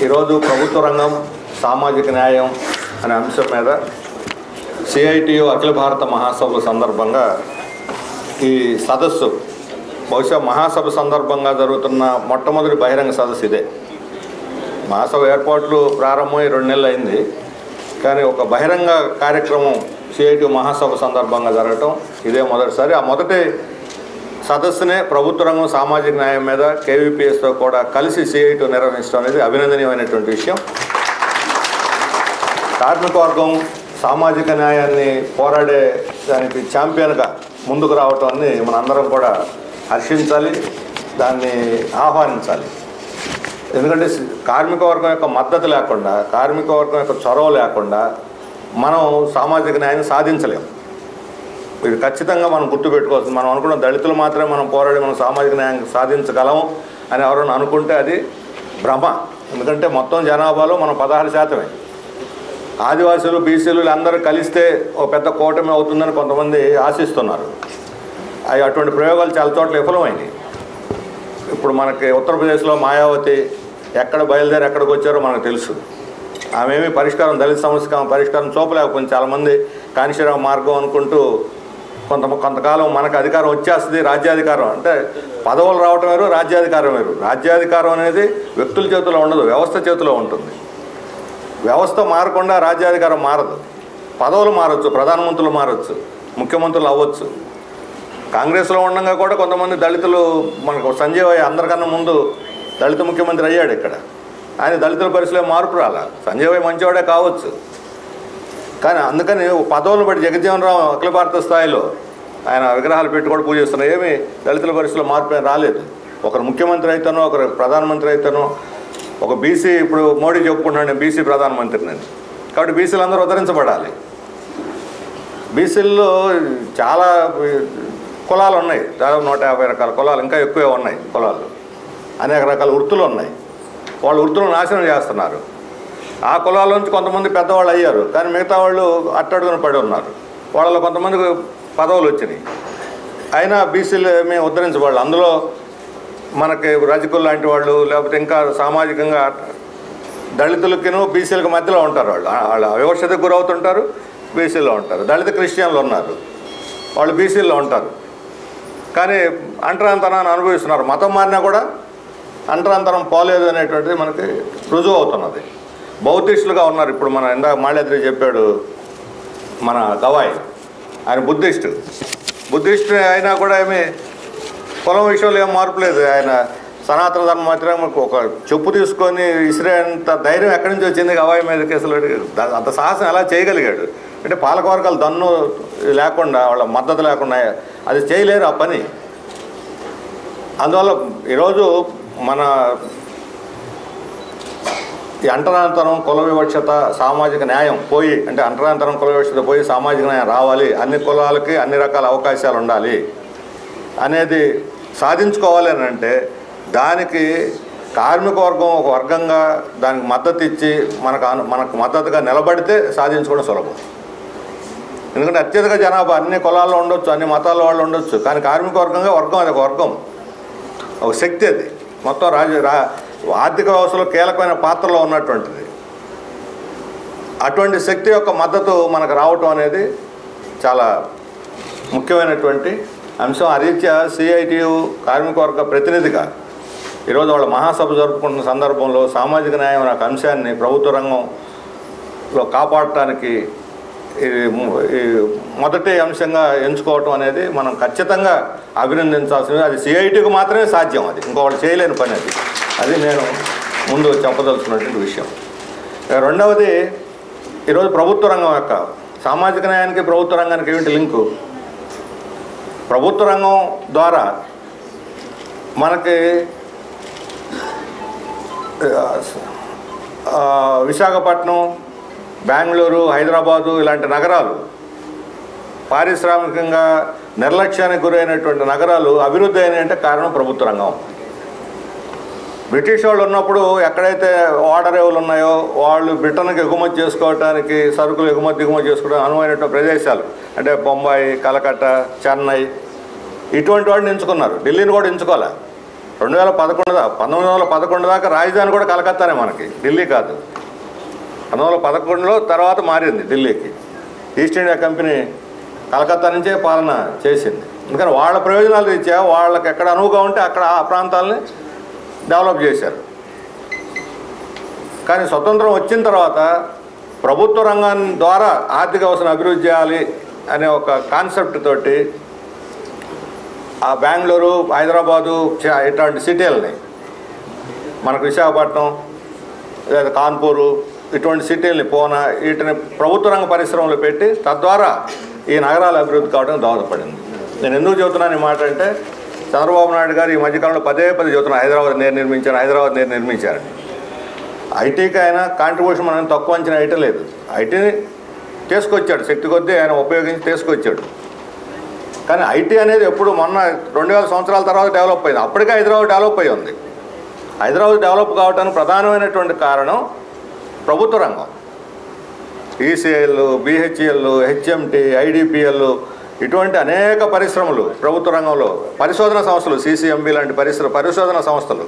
ఈరోజు ప్రభుత్వ రంగం సామాజిక న్యాయం అనే అంశం మీద సిఐటియు అఖిల భారత మహాసభల సందర్భంగా ఈ సదస్సు బహుశా మహాసభ సందర్భంగా జరుగుతున్న మొట్టమొదటి బహిరంగ సదస్సు ఇదే. మహాసభ ఏర్పాట్లు ప్రారంభమై 2 నెలలు అయింది, కానీ ఒక బహిరంగ కార్యక్రమం సిఐటియు మహాసభ సందర్భంగా జరగటం ఇదే మొదటిసారి. ఆ మొదటి సదస్సునే ప్రభుత్వ రంగం సామాజిక న్యాయం మీద కేవీపీఎస్తో కూడా కలిసి సిఐటియు నిర్వహించడం అనేది అభినందనీయమైనటువంటి విషయం. కార్మిక వర్గం సామాజిక న్యాయాన్ని పోరాడే దానికి ఛాంపియన్గా ముందుకు రావటాన్ని మనందరం కూడా హర్షించాలి, దాన్ని ఆహ్వానించాలి. ఎందుకంటే కార్మిక వర్గం యొక్క మద్దతు లేకుండా, కార్మిక వర్గం యొక్క చొరవ లేకుండా మనం సామాజిక న్యాయాన్ని సాధించలేము. ఇది ఖచ్చితంగా మనం గుర్తుపెట్టుకోవాల్సింది. మనం అనుకున్న దళితులు మాత్రమే మనం పోరాడి మనం సామాజిక న్యాయం సాధించగలం అని ఎవరైనా అనుకుంటే అది భ్రమ. ఎందుకంటే మొత్తం జనాభాలో మనం 16%. ఆదివాసీలు, బీసీలు అందరూ కలిస్తే ఒక పెద్ద కూటమి అవుతుందని కొంతమంది ఆశిస్తున్నారు. అటువంటి ప్రయోగాలు చాలా చోట్ల విఫలమైంది. ఇప్పుడు మనకి ఉత్తరప్రదేశ్లో మాయావతి ఎక్కడ బయలుదేరి ఎక్కడికి వచ్చారో మనకు తెలుసు. ఆమెమీ పరిష్కారం, దళిత సమస్యకు పరిష్కారం చూపలేకపోయింది. చాలామంది కానిషరావు మార్గం అనుకుంటూ కొంతకాలం మనకు అధికారం వచ్చేస్తుంది, రాజ్యాధికారం అంటే పదవులు రావటం వేరు, రాజ్యాధికారం వేరు. రాజ్యాధికారం అనేది వ్యక్తుల చేతిలో ఉండదు, వ్యవస్థ చేతిలో ఉంటుంది. వ్యవస్థ మారకుండా రాజ్యాధికారం మారదు. పదవులు మారచ్చు, ప్రధానమంత్రులు మారచ్చు, ముఖ్యమంత్రులు అవ్వచ్చు. కాంగ్రెస్లో ఉండగా కూడా కొంతమంది దళితులు, మనకు సంజయ్ అందరికన్నా ముందు దళిత ముఖ్యమంత్రి అయ్యాడు ఇక్కడ. ఆయన దళితుల పరిస్థితిలో మార్పు రాల. సంజయ్ మంచివాడే కావచ్చు, కానీ అందుకని పదవులు బట్టి జగజ్జీవన్ రావు అఖిల భారత స్థాయిలో ఆయన విగ్రహాలు పెట్టి కూడా పూజ చేస్తున్నారు. ఏమీ దళితుల పరిస్థితిలో మార్పు రాలేదు. ఒకరు ముఖ్యమంత్రి అయితేనో, ఒకరు ప్రధానమంత్రి అయితేనో, ఒక బీసీ, ఇప్పుడు మోడీ చెప్పుకుంటున్నాడు నేను బీసీ ప్రధానమంత్రిని, కాబట్టి బీసీలు అందరూ ఉద్ధరించబడాలి. బీసీల్లో చాలా కులాలు ఉన్నాయి, దాదాపు 150 రకాల కులాలు, ఇంకా ఎక్కువే ఉన్నాయి కులాలు. అనేక రకాల వృత్తులు ఉన్నాయి. వాళ్ళు వృత్తులను నాశనం చేస్తున్నారు. ఆ కులాల నుంచి కొంతమంది పెద్దవాళ్ళు అయ్యారు, కానీ మిగతా వాళ్ళు అట్టడుగున పడి ఉన్నారు. వాళ్ళలో కొంతమందికి పదవులు వచ్చినాయి, అయినా బీసీలు ఏమీ ఉద్ధరించబడాలి. అందులో మనకి రజకులు లాంటి వాళ్ళు, లేకపోతే ఇంకా సామాజికంగా దళితులకిను బీసీలకు మధ్యలో ఉంటారు. వాళ్ళు వివక్షతకు గురవుతుంటారు, బీసీలో ఉంటారు. దళిత క్రిస్టియన్లు ఉన్నారు, వాళ్ళు బీసీల్లో ఉంటారు. కానీ అంటరాంతరాన్ని అనుభవిస్తున్నారు. మతం మారినా కూడా అంటరాంతరం పోలేదు అనేటువంటిది మనకి రుజువు అవుతున్నది. బౌద్ధిస్టులుగా ఉన్నారు. ఇప్పుడు మన ఇందాక మాళేద్రి చెప్పాడు, మన గవాయ్, ఆయన బుద్ధిస్ట్ అయినా కూడా ఏమీ కులం విషయంలో ఏం మార్పు లేదు. ఆయన సనాతన ధర్మం మాత్రం ఒక చెప్పు తీసుకొని విసిరేంత ధైర్యం ఎక్కడి నుంచి వచ్చింది గవాయ్ మీద కేసులు? అంత సాహసం ఎలా చేయగలిగాడు అంటే పాలకవర్గాలు దన్ను లేకుండా, వాళ్ళ మద్దతు లేకుండా అది చేయలేరు ఆ పని. అందువల్ల ఈరోజు మన ఈ అంటరాంతరం, కుల వివక్షత, సామాజిక న్యాయం పోయి, అంటే అంటరాంతరం, కుల వివక్షత పోయి సామాజిక న్యాయం రావాలి, అన్ని కులాలకి అన్ని రకాల అవకాశాలు ఉండాలి అనేది సాధించుకోవాలి అని అంటే దానికి కార్మిక వర్గం ఒక వర్గంగా దానికి మద్దతు ఇచ్చి మనకు మద్దతుగా నిలబడితే సాధించుకోవడం సులభం. ఎందుకంటే అత్యధిక జనాభా అన్ని కులాల్లో ఉండొచ్చు, అన్ని మతాల వాళ్ళు ఉండొచ్చు, కానీ కార్మిక వర్గంగా అది ఒక వర్గం, ఒక శక్తి. అది మొత్తం ఆర్థిక వ్యవస్థలో కీలకమైన పాత్రలో ఉన్నటువంటిది. అటువంటి శక్తి యొక్క మద్దతు మనకు రావటం అనేది చాలా ముఖ్యమైనటువంటి అంశం. ఆ రీత్యా సిఐటియు కార్మిక వర్గ ప్రతినిధిగా ఈరోజు వాళ్ళ మహాసభ జరుపుకుంటున్న సందర్భంలో సామాజిక న్యాయం అనే అంశాన్ని ప్రభుత్వ రంగంలో కాపాడటానికి మొదటి అంశంగా ఎంచుకోవటం అనేది మనం ఖచ్చితంగా అభినందించాల్సింది. అది సిఐటికి మాత్రమే సాధ్యం, అది ఇంకొకటి చేయలేని పని. అది నేను ముందు చెప్పదలుచుకున్నటువంటి విషయం. రెండవది, ఈరోజు ప్రభుత్వ రంగం యొక్క సామాజిక న్యాయానికి ప్రభుత్వ రంగానికి ఏమిటి లింకు? ప్రభుత్వ రంగం ద్వారా మనకి విశాఖపట్నం, బెంగళూరు, హైదరాబాదు ఇలాంటి నగరాలు, పారిశ్రామికంగా నిర్లక్ష్యానికి గురైనటువంటి నగరాలు అభివృద్ధి అయినాయంటే కారణం ప్రభుత్వ రంగం. బ్రిటిష్ వాళ్ళు ఉన్నప్పుడు ఎక్కడైతే ఓడరేవులు ఉన్నాయో వాళ్ళు బ్రిటన్కి ఎగుమతి చేసుకోవడానికి, సరుకులు దిగుమతి చేసుకోవడానికి అనువైనటువంటి ప్రదేశాలు అంటే బొంబాయి, కలకత్తా, చెన్నై ఇటువంటి వాడిని ఎంచుకున్నారు. ఢిల్లీని కూడా ఎంచుకోవాలి. 1911 దాకా రాజధాని కూడా కలకత్తానే మనకి, ఢిల్లీ కాదు. 1911లో తర్వాత మారింది ఢిల్లీకి. ఈస్ట్ ఇండియా కంపెనీ కలకత్తా నుంచే పాలన చేసింది. అందుకని వాళ్ళ ప్రయోజనాలు రీత్యా వాళ్ళకి ఎక్కడ అనువుగా ఉంటే అక్కడ ఆ ప్రాంతాలని డెవలప్ చేశారు. కానీ స్వతంత్రం వచ్చిన తర్వాత ప్రభుత్వ రంగాన్ని ద్వారా ఆర్థిక వ్యవస్థను అభివృద్ధి చేయాలి అనే ఒక కాన్సెప్ట్ తోటి ఆ బెంగళూరు, హైదరాబాదు ఇట్లాంటి సిటీలని, మనకు విశాఖపట్నం లేదా కాన్పూరు ఇటువంటి సిటీలని వీటిని ప్రభుత్వ రంగ పరిశ్రమలు పెట్టి తద్వారా ఈ నగరాల అభివృద్ధి కావడం దోహదపడింది. నేను ఎందుకు చెబుతున్నాను ఈ మాట అంటే, చంద్రబాబు నాయుడు గారు ఈ మధ్యకాలంలో పదే చెబుతున్నారు హైదరాబాద్ నేను నిర్మించారని. ఐటీకి ఆయన కాంట్రిబ్యూషన్ మనం తక్కువ అంచనా ఐటీ లేదు. ఐటీని తీసుకొచ్చాడు, శక్తి కొద్దీ ఆయన ఉపయోగించి తీసుకొచ్చాడు. కానీ ఐటీ అనేది ఎప్పుడు మొన్న 2000 సంవత్సరాల తర్వాత డెవలప్ అయింది. అప్పటికే హైదరాబాద్ డెవలప్ అయ్యి ఉంది. హైదరాబాద్ డెవలప్ కావడానికి ప్రధానమైనటువంటి కారణం ప్రభుత్వ రంగం. ఈసీఐల్, బిహెచ్ఈఎల్, హెచ్ఎంటి, ఐడిపిఎల్ ఇటువంటి అనేక పరిశ్రమలు ప్రభుత్వ రంగంలో, పరిశోధన సంస్థలు, సిసిఎంబి లాంటి పరిశోధన సంస్థలు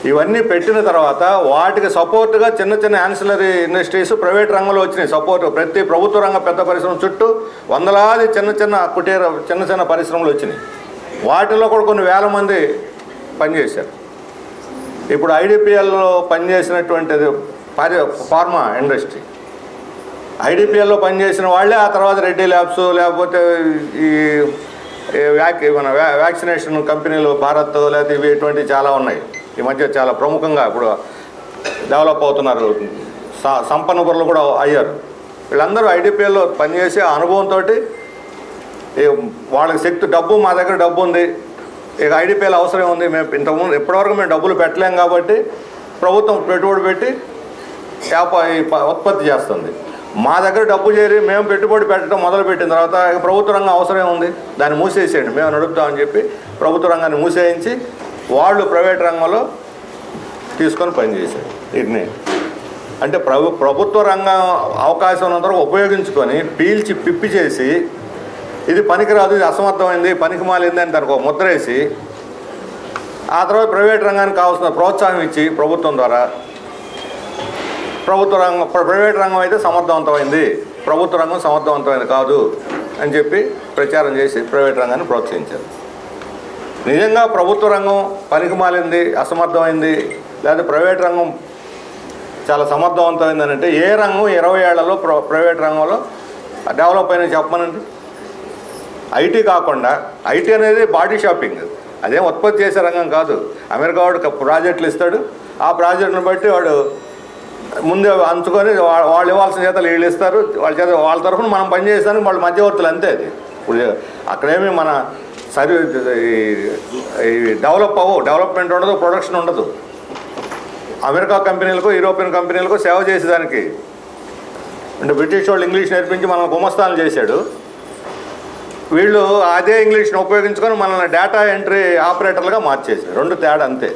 ఇవన్నీ పెట్టిన తర్వాత వాటికి సపోర్ట్గా చిన్న చిన్న యాన్సిలరీ ఇండస్ట్రీస్ ప్రైవేట్ రంగంలో వచ్చినాయి. సపోర్ట్ ప్రతి ప్రభుత్వ రంగ పెద్ద పరిశ్రమ చుట్టూ వందలాది చిన్న చిన్న పరిశ్రమలు వచ్చినాయి. వాటిలో కూడా కొన్ని వేల మంది పనిచేశారు. ఇప్పుడు ఐడిపిఎల్లో పనిచేసినటువంటిది ఫార్మా ఇండస్ట్రీ, ఐడిపిఎల్లో పనిచేసిన వాళ్ళే ఆ తర్వాత రెడ్డి ల్యాబ్స్, లేకపోతే ఈ మన వ్యాక్సినేషన్ కంపెనీలు భారత్, లేకపోతే ఇవి ఇటువంటివి చాలా ఉన్నాయి. ఈ మధ్య చాలా ప్రముఖంగా ఇప్పుడు డెవలప్ అవుతున్నారు. సంపన్నులు కూడా అయ్యారు. వీళ్ళందరూ ఐడిపిఎల్లో పనిచేసి ఆ అనుభవంతో వాళ్ళకి శక్తి, డబ్బు మా దగ్గర డబ్బు ఉంది, ఇక ఐడిపిఎల్ అవసరం ఉంది, మేము ఇప్పటివరకు మేము డబ్బులు పెట్టలేం కాబట్టి ప్రభుత్వం పెట్టుబడి పెట్టి ఉత్పత్తి చేస్తుంది. మా దగ్గర డబ్బు చేరి మేము పెట్టుబడి పెట్టడం మొదలుపెట్టిన తర్వాత ఇక ప్రభుత్వ రంగం అవసరం ఉంది, దాన్ని మూసేసేయండి, మేము నడుపుతామని చెప్పి ప్రభుత్వ రంగాన్ని మూసేయించి వాళ్ళు ప్రైవేట్ రంగంలో తీసుకొని పనిచేశారు. వీటిని అంటే ప్రభుత్వ రంగం అవకాశం ఉన్నంతవరకు ఉపయోగించుకొని పీల్చి పిప్పి చేసి ఇది పనికిరాదు, ఇది అసమర్థమైంది, పనికి మాలింది అని దానికి ఒక ముద్ర వేసి ఆ తర్వాత ప్రైవేట్ రంగానికి కావాల్సిన ప్రోత్సాహం ఇచ్చి ప్రభుత్వం ద్వారా ప్రైవేట్ రంగం అయితే సమర్థవంతమైంది, ప్రభుత్వ రంగం సమర్థవంతమైంది కాదు అని చెప్పి ప్రచారం చేసి ప్రైవేట్ రంగాన్ని ప్రోత్సహించారు. నిజంగా ప్రభుత్వ రంగం పనికి మాలింది, అసమర్థమైంది, లేదా ప్రైవేట్ రంగం చాలా సమర్థవంతమైంది అని అంటే ఏ రంగం 20 ఏళ్లలో ప్రైవేట్ రంగంలో డెవలప్ అయినా చెప్పమనండి. ఐటీ కాకుండా, ఐటీ అనేది బాడీ షాపింగ్, అదేం ఉత్పత్తి చేసే రంగం కాదు. అమెరికా వాడు ప్రాజెక్టులు ఇస్తాడు, ఆ ప్రాజెక్టును బట్టి వాడు ముందే అంచుకొని వాళ్ళు ఇవ్వాల్సిన చేతలు వీళ్ళు ఇస్తారు, వాళ్ళ తరఫున మనం పనిచేస్తానికి వాళ్ళు మధ్యవర్తులు, అంతే. అది ఇప్పుడు అక్కడేమి మన డెవలప్మెంట్ ఉండదు, ప్రొడక్షన్ ఉండదు. అమెరికా కంపెనీలకు, యూరోపియన్ కంపెనీలకు సేవ చేసేదానికి అంటే బ్రిటిష్ వాళ్ళు ఇంగ్లీష్ నేర్పించి మనల్ని గుమస్తాలు చేశాడు. వీళ్ళు అదే ఇంగ్లీష్ని ఉపయోగించుకొని మనల్ని డేటా ఎంట్రీ ఆపరేటర్లుగా మార్చేశారు. రెండు తేడా అంతే.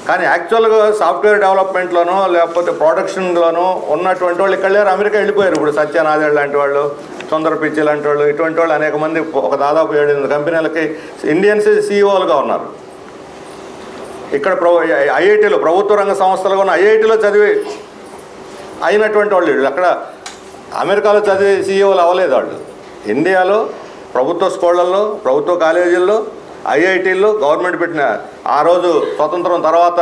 కానీ యాక్చువల్గా సాఫ్ట్వేర్ డెవలప్మెంట్లోనో లేకపోతే ప్రొడక్షన్లోనో ఉన్నటువంటి వాళ్ళు ఇక్కడ లేరు, అమెరికా వెళ్ళిపోయారు. ఇప్పుడు సత్యనాథేళ్ లాంటి వాళ్ళు, సుందర్ పిచ్చి లాంటి వాళ్ళు, ఇటువంటి వాళ్ళు అనేక మంది, ఒక దాదాపు 7-8 కంపెనీలకి ఇండియన్స్ సీఈఓలుగా ఉన్నారు. ఇక్కడ ఐఐటీలో, ప్రభుత్వ రంగ సంస్థలుగా ఉన్న ఐఐటీలో చదివి అయినటువంటి వాళ్ళు వీళ్ళు. అక్కడ అమెరికాలో చదివి సీఈఓలు అవ్వలేదు వాళ్ళు. ఇండియాలో ప్రభుత్వ స్కూళ్ళల్లో, ప్రభుత్వ కాలేజీల్లో, ఐఐటీల్లో గవర్నమెంట్ పెట్టిన, ఆ రోజు స్వతంత్రం తర్వాత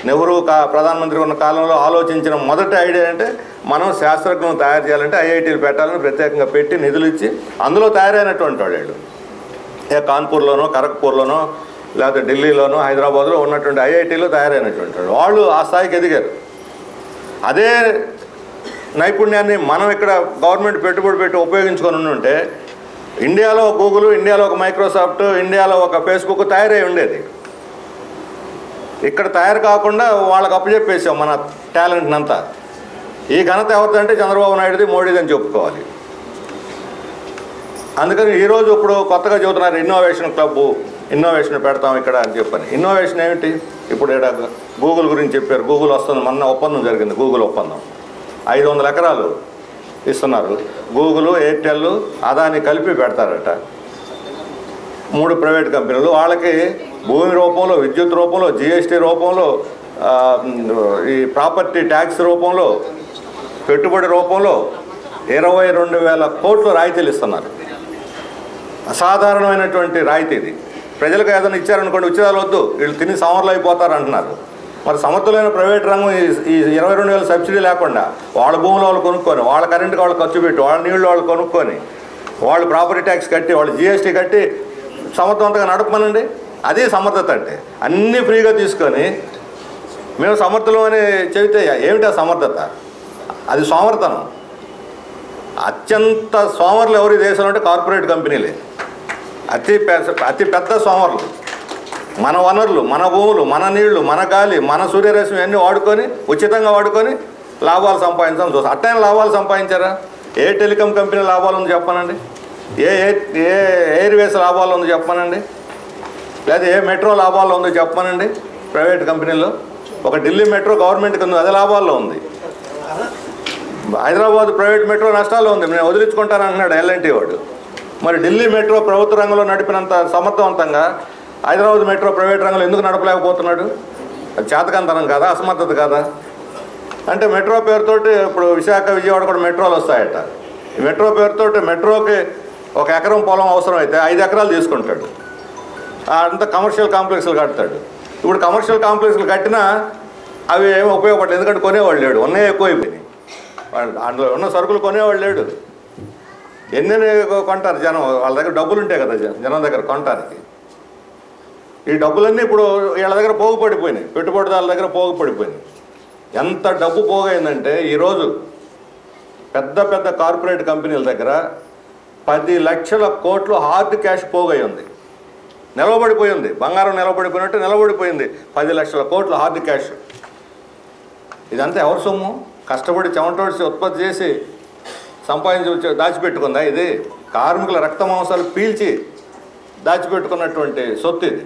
నెహ్రూ ప్రధానమంత్రి ఉన్న కాలంలో ఆలోచించిన మొదటి ఐడియా అంటే మనం శాస్త్రజ్ఞులను తయారు చేయాలంటే ఐఐటీలు పెట్టాలని ప్రత్యేకంగా పెట్టి నిధులు ఇచ్చి అందులో తయారైనటువంటి వాళ్ళు కాన్పూర్లోనో, ఖరగ్పూర్లోనో, లేకపోతే ఢిల్లీలోనో, హైదరాబాద్లో ఉన్నటువంటి ఐఐటీలో తయారైనటువంటి వాళ్ళు ఆ స్థాయికి ఎదిగారు. అదే నైపుణ్యాన్ని మనం ఇక్కడ గవర్నమెంట్ పెట్టుబడి పెట్టి ఉపయోగించుకొని ఉంటే ఇండియాలో గూగుల్, ఇండియాలో ఒక మైక్రోసాఫ్ట్, ఇండియాలో ఒక ఫేస్బుక్ తయారై ఉండేది. ఇక్కడ తయారు కాకుండా వాళ్ళకి అప్పచెప్పేసాం మన టాలెంట్ని అంతా. ఈ ఘనత ఎవరిదంటే చంద్రబాబు నాయుడుది, మోడీది అని చెప్పుకోవాలి. అందుకని ఈరోజు ఇప్పుడు కొత్తగా చెబుతున్నారు ఇన్నోవేషన్ క్లబ్, ఇన్నోవేషన్ పెడతాం ఇక్కడ అని చెప్పని. ఇన్నోవేషన్ ఏమిటి? ఇప్పుడు ఇక్కడ గూగుల్ గురించి చెప్పారు. గూగుల్ వస్తుంది, మొన్న ఒప్పందం జరిగింది, గూగుల్ ఒప్పందం 500 ఎకరాలు ఇస్తున్నారు. గూగుల్, ఎయిర్టెల్, అదాని కలిపి పెడతారట. 3 ప్రైవేట్ కంపెనీలు. వాళ్ళకి భూమి రూపంలో, విద్యుత్ రూపంలో, జిఎస్టీ రూపంలో, ఈ ప్రాపర్టీ ట్యాక్స్ రూపంలో, పెట్టుబడి రూపంలో 22,000 కోట్లు రాయితీలు ఇస్తున్నారు. అసాధారణమైనటువంటి రాయితీ ఇది. ప్రజలకు ఏదైనా ఇచ్చారనుకోండి, ఉచితాలు వద్దు, వీళ్ళు తిని సమర్లు అయిపోతారు అంటున్నారు. మరి సమర్థులైన ప్రైవేట్ రంగం ఈ 22,000 సబ్సిడీ లేకుండా వాళ్ళ భూములు వాళ్ళు కొనుక్కొని, వాళ్ళ కరెంటుకి వాళ్ళు ఖర్చు పెట్టి, వాళ్ళ నీళ్ళు వాళ్ళు కొనుక్కొని, వాళ్ళు ప్రాపర్టీ ట్యాక్స్ కట్టి, వాళ్ళు జిఎస్టీ కట్టి సమర్థవంతంగా నడపమనండి. అది సమర్థత అంటే. అన్నీ ఫ్రీగా తీసుకొని మేము సమర్థులం అని చెబితే ఏమిటా సమర్థత? అది సోమర్తనం. అత్యంత సోమరులు ఎవరు ఈ దేశంలో అంటే కార్పొరేట్ కంపెనీలే. అతి పెద్ద సోమరులు. మన వనరులు, మన భూములు, మన నీళ్లు, మన గాలి, మన సూర్యరశ్మి అన్నీ వాడుకొని, ఉచితంగా వాడుకొని లాభాలు సంపాదించాలని చూస్తాం. అట్టైన లాభాలు సంపాదించారా? ఏ టెలికాం కంపెనీ లాభాలు ఉంది చెప్పనండి? ఏ ఎయిర్వేస్ లాభాలు ఉంది చెప్పనండి? లేదా ఏ మెట్రో లాభాల్లో ఉందో చెప్పనండి? ప్రైవేట్ కంపెనీల్లో ఒక ఢిల్లీ మెట్రో గవర్నమెంట్కి ఉంది, అది లాభాల్లో ఉంది. హైదరాబాద్ ప్రైవేట్ మెట్రో నష్టాల్లో ఉంది, నేను వదిలించుకుంటాను అంటున్నాడు ఎల్ఎన్టీ వాడు. మరి ఢిల్లీ మెట్రో ప్రభుత్వ రంగంలో నడిపినంత సమర్థవంతంగా హైదరాబాద్ మెట్రో ప్రైవేట్ రంగంలో ఎందుకు నడపలేకపోతున్నాడు? అది చేతకంతనం కాదా, అసమర్థత కాదా? అంటే మెట్రో పేరుతోటి ఇప్పుడు విశాఖ, విజయవాడ కూడా మెట్రోలు వస్తాయట. ఈ మెట్రో పేరుతోటి మెట్రోకి 1 ఎకరం పొలం అవసరం అయితే 5 ఎకరాలు తీసుకుంటాడు. అంత కమర్షియల్ కాంప్లెక్స్లు కడతాడు. ఇప్పుడు కమర్షియల్ కాంప్లెక్స్లు కట్టినా అవి ఏమీ ఉపయోగపడలేదు, ఎందుకంటే కొనేవాళ్ళు లేడు. ఉన్నాయి ఎక్కువైపోయినాయి, అందులో ఉన్న సరుకులు కొనేవాళ్ళు లేడు. ఎన్నెన్ని కొంటారు జనం? వాళ్ళ దగ్గర డబ్బులు ఉంటాయి కదా జనం దగ్గర కొనటానికి. ఈ డబ్బులన్నీ ఇప్పుడు వీళ్ళ దగ్గర పోగుపడిపోయినాయి, పెట్టుబడిదారుల దగ్గర పోగుపడిపోయినాయి. ఎంత డబ్బు పోగైందంటే ఈరోజు పెద్ద పెద్ద కార్పొరేట్ కంపెనీల దగ్గర 10 లక్షల కోట్లు హార్డ్ క్యాష్ పోగై ఉంది, నిలవబడిపోయింది. బంగారం నిలబడిపోయినట్టు నిలబడిపోయింది. 10 లక్షల కోట్లు హార్డ్ క్యాష్. ఇదంతా ఎవరి సొమ్ము? కష్టపడి చెమటోడిసి ఉత్పత్తి చేసి సంపాదించి దాచిపెట్టుకుందా? ఇది కార్మికుల రక్త మాంసాలు పీల్చి దాచిపెట్టుకున్నటువంటి సొత్తు ఇది.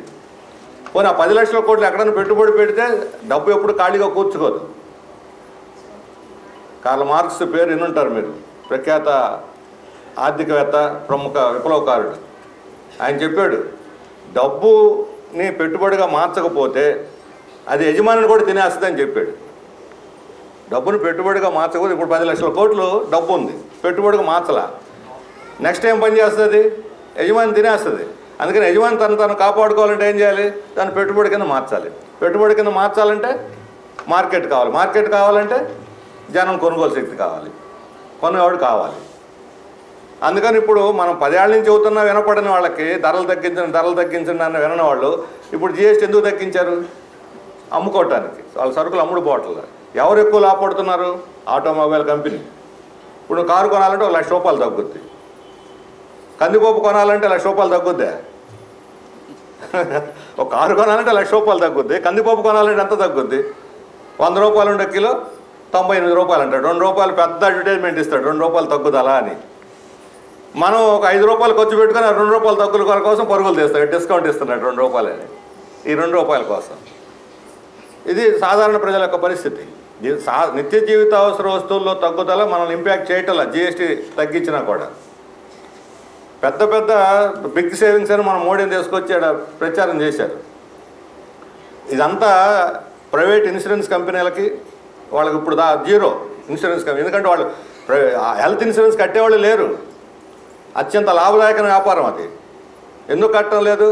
పోనీ ఆ 10 లక్షల కోట్లు ఎక్కడైనా పెట్టుబడి పెడితే డబ్బు ఎప్పుడు ఖాళీగా కూర్చుకోదు. కార్ల్ మార్క్స్ పేరు వినుంటారు మీరు, ప్రఖ్యాత ఆర్థికవేత్త, ప్రముఖ విప్లవకారుడు. ఆయన చెప్పాడు, డబ్బుని పెట్టుబడిగా మార్చకపోతే అది యజమానిని కూడా తినేస్తుందని చెప్పాడు. డబ్బును పెట్టుబడిగా మార్చకపోతే ఇప్పుడు 10 లక్షల కోట్లు డబ్బు ఉంది, పెట్టుబడిగా మార్చలా, నెక్స్ట్ ఏం పని చేస్తుంది? యజమాని తినేస్తుంది. అందుకని యజమాని తను కాపాడుకోవాలంటే ఏం చేయాలి? దాన్ని పెట్టుబడి కింద మార్చాలి. పెట్టుబడి కింద మార్చాలంటే మార్కెట్ కావాలి. మార్కెట్ కావాలంటే జనం కొనుగోలు శక్తి కావాలి, కొనేవాడు కావాలి. అందుకని ఇప్పుడు మనం 10 ఏళ్ళ నుంచి అవుతున్నా వినపడని వాళ్ళకి ధరలు తగ్గించండి అన్న వినని వాళ్ళు ఇప్పుడు జిఎస్టీ ఎందుకు తగ్గించారు? అమ్ముకోవటానికి. వాళ్ళ సరుకులు అమ్ముడు పోవట్లేదు. ఎవరు ఎక్కువ లాభపడుతున్నారు? Automobile company. ఇప్పుడు కారు కొనాలంటే 1 లక్ష రూపాయలు తగ్గుద్ది, కందిపప్పు కొనాలంటే 1 లక్ష రూపాయలు తగ్గుద్దా? ఒక కారు కొనాలంటే 1 లక్ష రూపాయలు తగ్గుద్ది, కందిపప్పు కొనాలంటే ఎంత తగ్గుద్ది? 100 రూపాయలు ఉండే కిలో 98 రూపాయలు అంటాడు. 2 రూపాయలు పెద్ద అడ్వర్టైజ్మెంట్ ఇస్తాడు, 2 రూపాయలు తగ్గుద్ది అలా అని. మనం ఒక 5 రూపాయలు ఖర్చు పెట్టుకుని 2 రూపాయలు తగ్గుల కోసం పరుగులు తీస్తాడు, డిస్కౌంట్ ఇస్తున్నాడు 2 రూపాయలని, ఈ 2 రూపాయల కోసం. ఇది సాధారణ ప్రజల యొక్క పరిస్థితి. నిత్య జీవిత అవసర వస్తువుల్లో తగ్గుదల మనల్ని ఇంపాక్ట్ చేయటం జిఎస్టీ తగ్గించినా కూడా. పెద్ద పెద్ద బిగ్ సేవింగ్స్ అని మనం మోడీని తీసుకొచ్చి ప్రచారం చేశారు. ఇదంతా ప్రైవేట్ ఇన్సూరెన్స్ కంపెనీలకి, వాళ్ళకి ఇప్పుడు జీరో ఇన్సూరెన్స్ కంపెనీ. ఎందుకంటే వాళ్ళు హెల్త్ ఇన్సూరెన్స్ కట్టేవాళ్ళు లేరు. అత్యంత లాభదాయకమైన వ్యాపారం అది. ఎందుకు కట్టడం లేదు?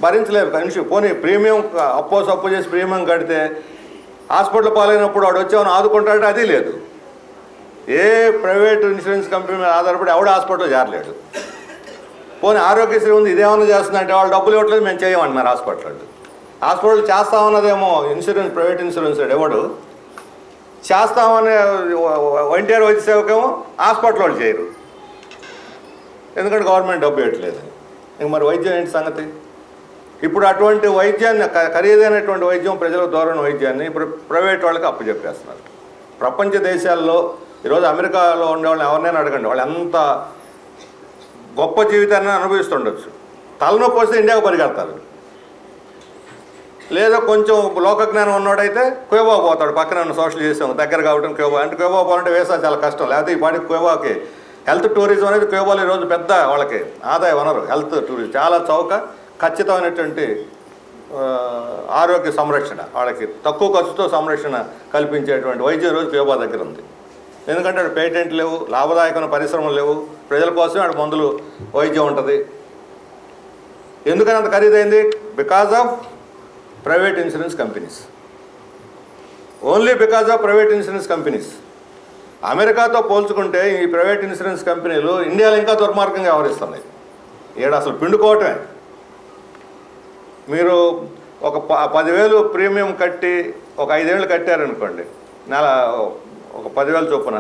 భరించలేరు మనిషి. పోనీ ప్రీమియం అప్పు చేసి ప్రీమియం కడితే హాస్పిటల్ పాలైనప్పుడు వాడు వచ్చేవాడిని ఆదుకుంటాడంటే అది లేదు. ఏ ప్రైవేట్ ఇన్సూరెన్స్ కంపెనీ మీద ఆధారపడి ఎవడు హాస్పిటల్ చేరలేడు. పోనీ ఆరోగ్యశ్రీ ఉంది, ఇదేమన్నా చేస్తుందంటే వాళ్ళు డబ్బులు ఇవ్వట్లేదు, మేము చేయమంటున్నారు హాస్పిటల్ చేస్తామన్నదేమో ఇన్సూరెన్స్, ప్రైవేట్ ఇన్సూరెన్స్ ఎవడు చేస్తామనే ఎన్టీఆర్ వైద్య సేవకేమో హాస్పిటల్ వాళ్ళు చేయరు, ఎందుకంటే గవర్నమెంట్ డబ్బు ఇవ్వట్లేదు. ఇంక మరి వైద్యం ఏంటి సంగతి? ఇప్పుడు అటువంటి వైద్యాన్ని, ఖరీదైనటువంటి వైద్యం, ప్రజలకు దూరమైన వైద్యాన్ని ఇప్పుడు ప్రైవేట్ వాళ్ళకి అప్పచెప్పేస్తున్నారు. ప్రపంచ దేశాల్లో ఈరోజు అమెరికాలో ఉండేవాళ్ళని ఎవరినైనా అడగండి, వాళ్ళు ఎంత గొప్ప జీవితాన్ని అనుభవిస్తుండొచ్చు. తలనొప్పి వస్తే ఇండియాకు పరిగెడతారు. లేదా కొంచెం లోకజ్ఞానం ఉన్నవాడైతే క్యూబా పోతాడు, పక్కన ఉన్న సోషల్ చేసాము దగ్గర కావడం. క్యూబా అంటే క్యూబా పోవాలంటే వీసా చాలా కష్టం, లేకపోతే ఈ పాటికి క్యూబాకి హెల్త్ టూరిజం అనేది క్యూబాలో ఈరోజు పెద్ద వాళ్ళకి ఆదాయ వనరు. హెల్త్ టూరిజం చాలా చౌక, ఖచ్చితమైనటువంటి ఆరోగ్య సంరక్షణ, వాళ్ళకి తక్కువ ఖర్చుతో సంరక్షణ కల్పించేటువంటి వైద్యం ఈరోజు క్యూబా దగ్గర ఉంది. ఎందుకంటే అక్కడ పేటెంట్ లేవు, లాభదాయకమైన పరిశ్రమలు లేవు, ప్రజల కోసమే అక్కడ మందులు వైద్యం ఉంటుంది. ఎందుకని అంత ఖరీదైంది? Because of private insurance companies. Only because of private insurance companies. అమెరికాతో పోల్చుకుంటే ఈ ప్రైవేట్ ఇన్సూరెన్స్ కంపెనీలు ఇండియాలో ఇంకా దుర్మార్గంగా వ్యవహరిస్తున్నాయి. ఈడ అసలు పిండుకోవటమే. మీరు ఒక 10,000 ప్రీమియం కట్టి ఒక 5 ఏళ్ళు కట్టారనుకోండి, నెల ఒక 10,000 చొప్పున,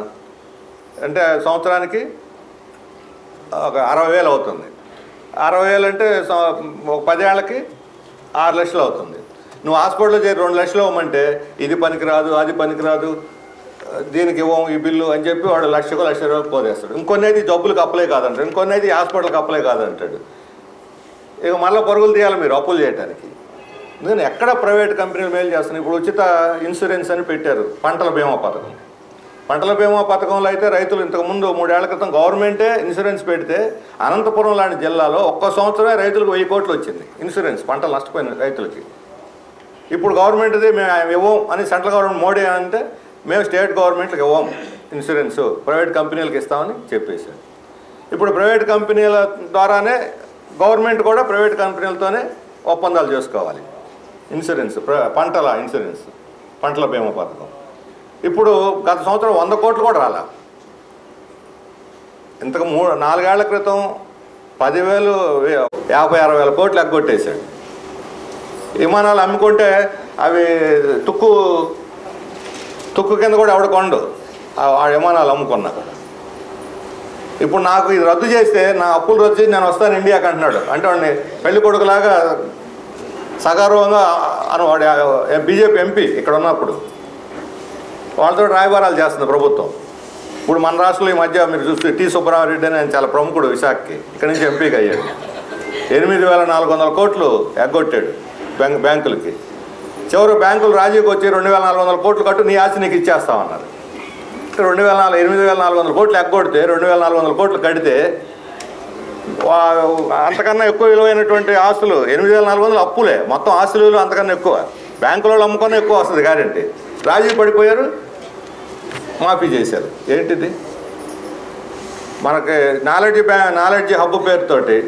అంటే సంవత్సరానికి ఒక 60,000 అవుతుంది. 60,000 అంటే ఒక 10 ఏళ్ళకి 6 లక్షలు అవుతుంది. నువ్వు హాస్పిటల్లో చేరి 2 లక్షలు ఇవ్వమంటే ఇది పనికిరాదు, అది పనికిరాదు, దీనికి ఇవ్వం ఈ బిల్లు అని చెప్పి వాడు 1,00,000 పోదేస్తాడు. ఇంకొన్ని అయితే జబ్బులకు అప్లై కాదంటాడు, ఇంకొన్ని అయితే హాస్పిటల్కి అప్లై కాదంటాడు. ఇక మళ్ళీ పరుగులు తీయాలి మీరు అప్పులు చేయడానికి. నేను ఎక్కడ ప్రైవేట్ కంపెనీలు మేలు చేస్తున్నాను. ఇప్పుడు ఉచిత ఇన్సూరెన్స్ అని పెట్టారు, పంటల బీమా పథకం. పంటల బీమా పథకంలో అయితే రైతులు ఇంతకుముందు 3 ఏళ్ల క్రితం గవర్నమెంటే ఇన్సూరెన్స్ పెడితే అనంతపురం లాంటి జిల్లాలో ఒక్క సంవత్సరమే రైతులకు 1000 కోట్లు వచ్చింది ఇన్సూరెన్స్, పంటలు నష్టపోయిన రైతులకి. ఇప్పుడు గవర్నమెంట్ది మేము ఇవ్వం అని సెంట్రల్ గవర్నమెంట్ మోడీ అంటే మేము స్టేట్ గవర్నమెంట్లకు ఇవ్వం ఇన్సూరెన్స్, ప్రైవేట్ కంపెనీలకు ఇస్తామని చెప్పేశారు. ఇప్పుడు ప్రైవేట్ కంపెనీల ద్వారానే గవర్నమెంట్ కూడా ప్రైవేట్ కంపెనీలతోనే ఒప్పందాలు చేసుకోవాలి. ఇన్సూరెన్స్, పంటల ఇన్సూరెన్స్, పంటల బీమా పథకం. ఇప్పుడు గత సంవత్సరం 100 కోట్లు కూడా రాలా. ఇంతకు 4 ఏళ్ల క్రితం 10,000, 50-60 కోట్లు ఎగ్గొట్టేశాడు. విమానాలు అమ్ముకుంటే అవి తుక్కు కింద కూడా ఎవడ కొండు ఆ విమానాలు అమ్ముకున్నా. ఇప్పుడు నాకు ఇది రద్దు చేస్తే నా అప్పులు రద్దు చేసి నేను వస్తాను ఇండియాకి అంటున్నాడు. అంటే వాడిని పెళ్లి కొడుకులాగా సగౌరవంగా వాడు బీజేపీ ఎంపీ ఇక్కడ ఉన్నప్పుడు వాళ్ళతో రాయబారాలు చేస్తుంది ప్రభుత్వం. ఇప్పుడు మన రాష్ట్రంలో ఈ మధ్య మీరు చూస్తే టి సుబ్రహ్మణ్యరెడ్డి అని ఆయన చాలా ప్రముఖుడు, విశాఖకి ఇక్కడి నుంచి ఎంపీకి అయ్యాడు. 8,400 కోట్లు ఎగ్గొట్టాడు బ్యాంకులకి. చివరి బ్యాంకులు రాజీకి వచ్చి 2,400 కోట్లు కట్టు, నీ ఆస్తి నీకు ఇచ్చేస్తామన్నారు. 8,400 కోట్లు ఎగ్గొడితే 2,400 కోట్లు కడితే అంతకన్నా ఎక్కువ విలువైనటువంటి ఆస్తులు 8,400 అప్పులే, మొత్తం ఆస్తుల విలువ అంతకన్నా ఎక్కువ. బ్యాంకులో అమ్ముకొని ఎక్కువ వస్తుంది గ్యారెంటీ. రాజీ పడిపోయారు, మాఫీ చేశారు. ఏంటిది? మనకి నాలెడ్జీ హబ్ పేరుతోటి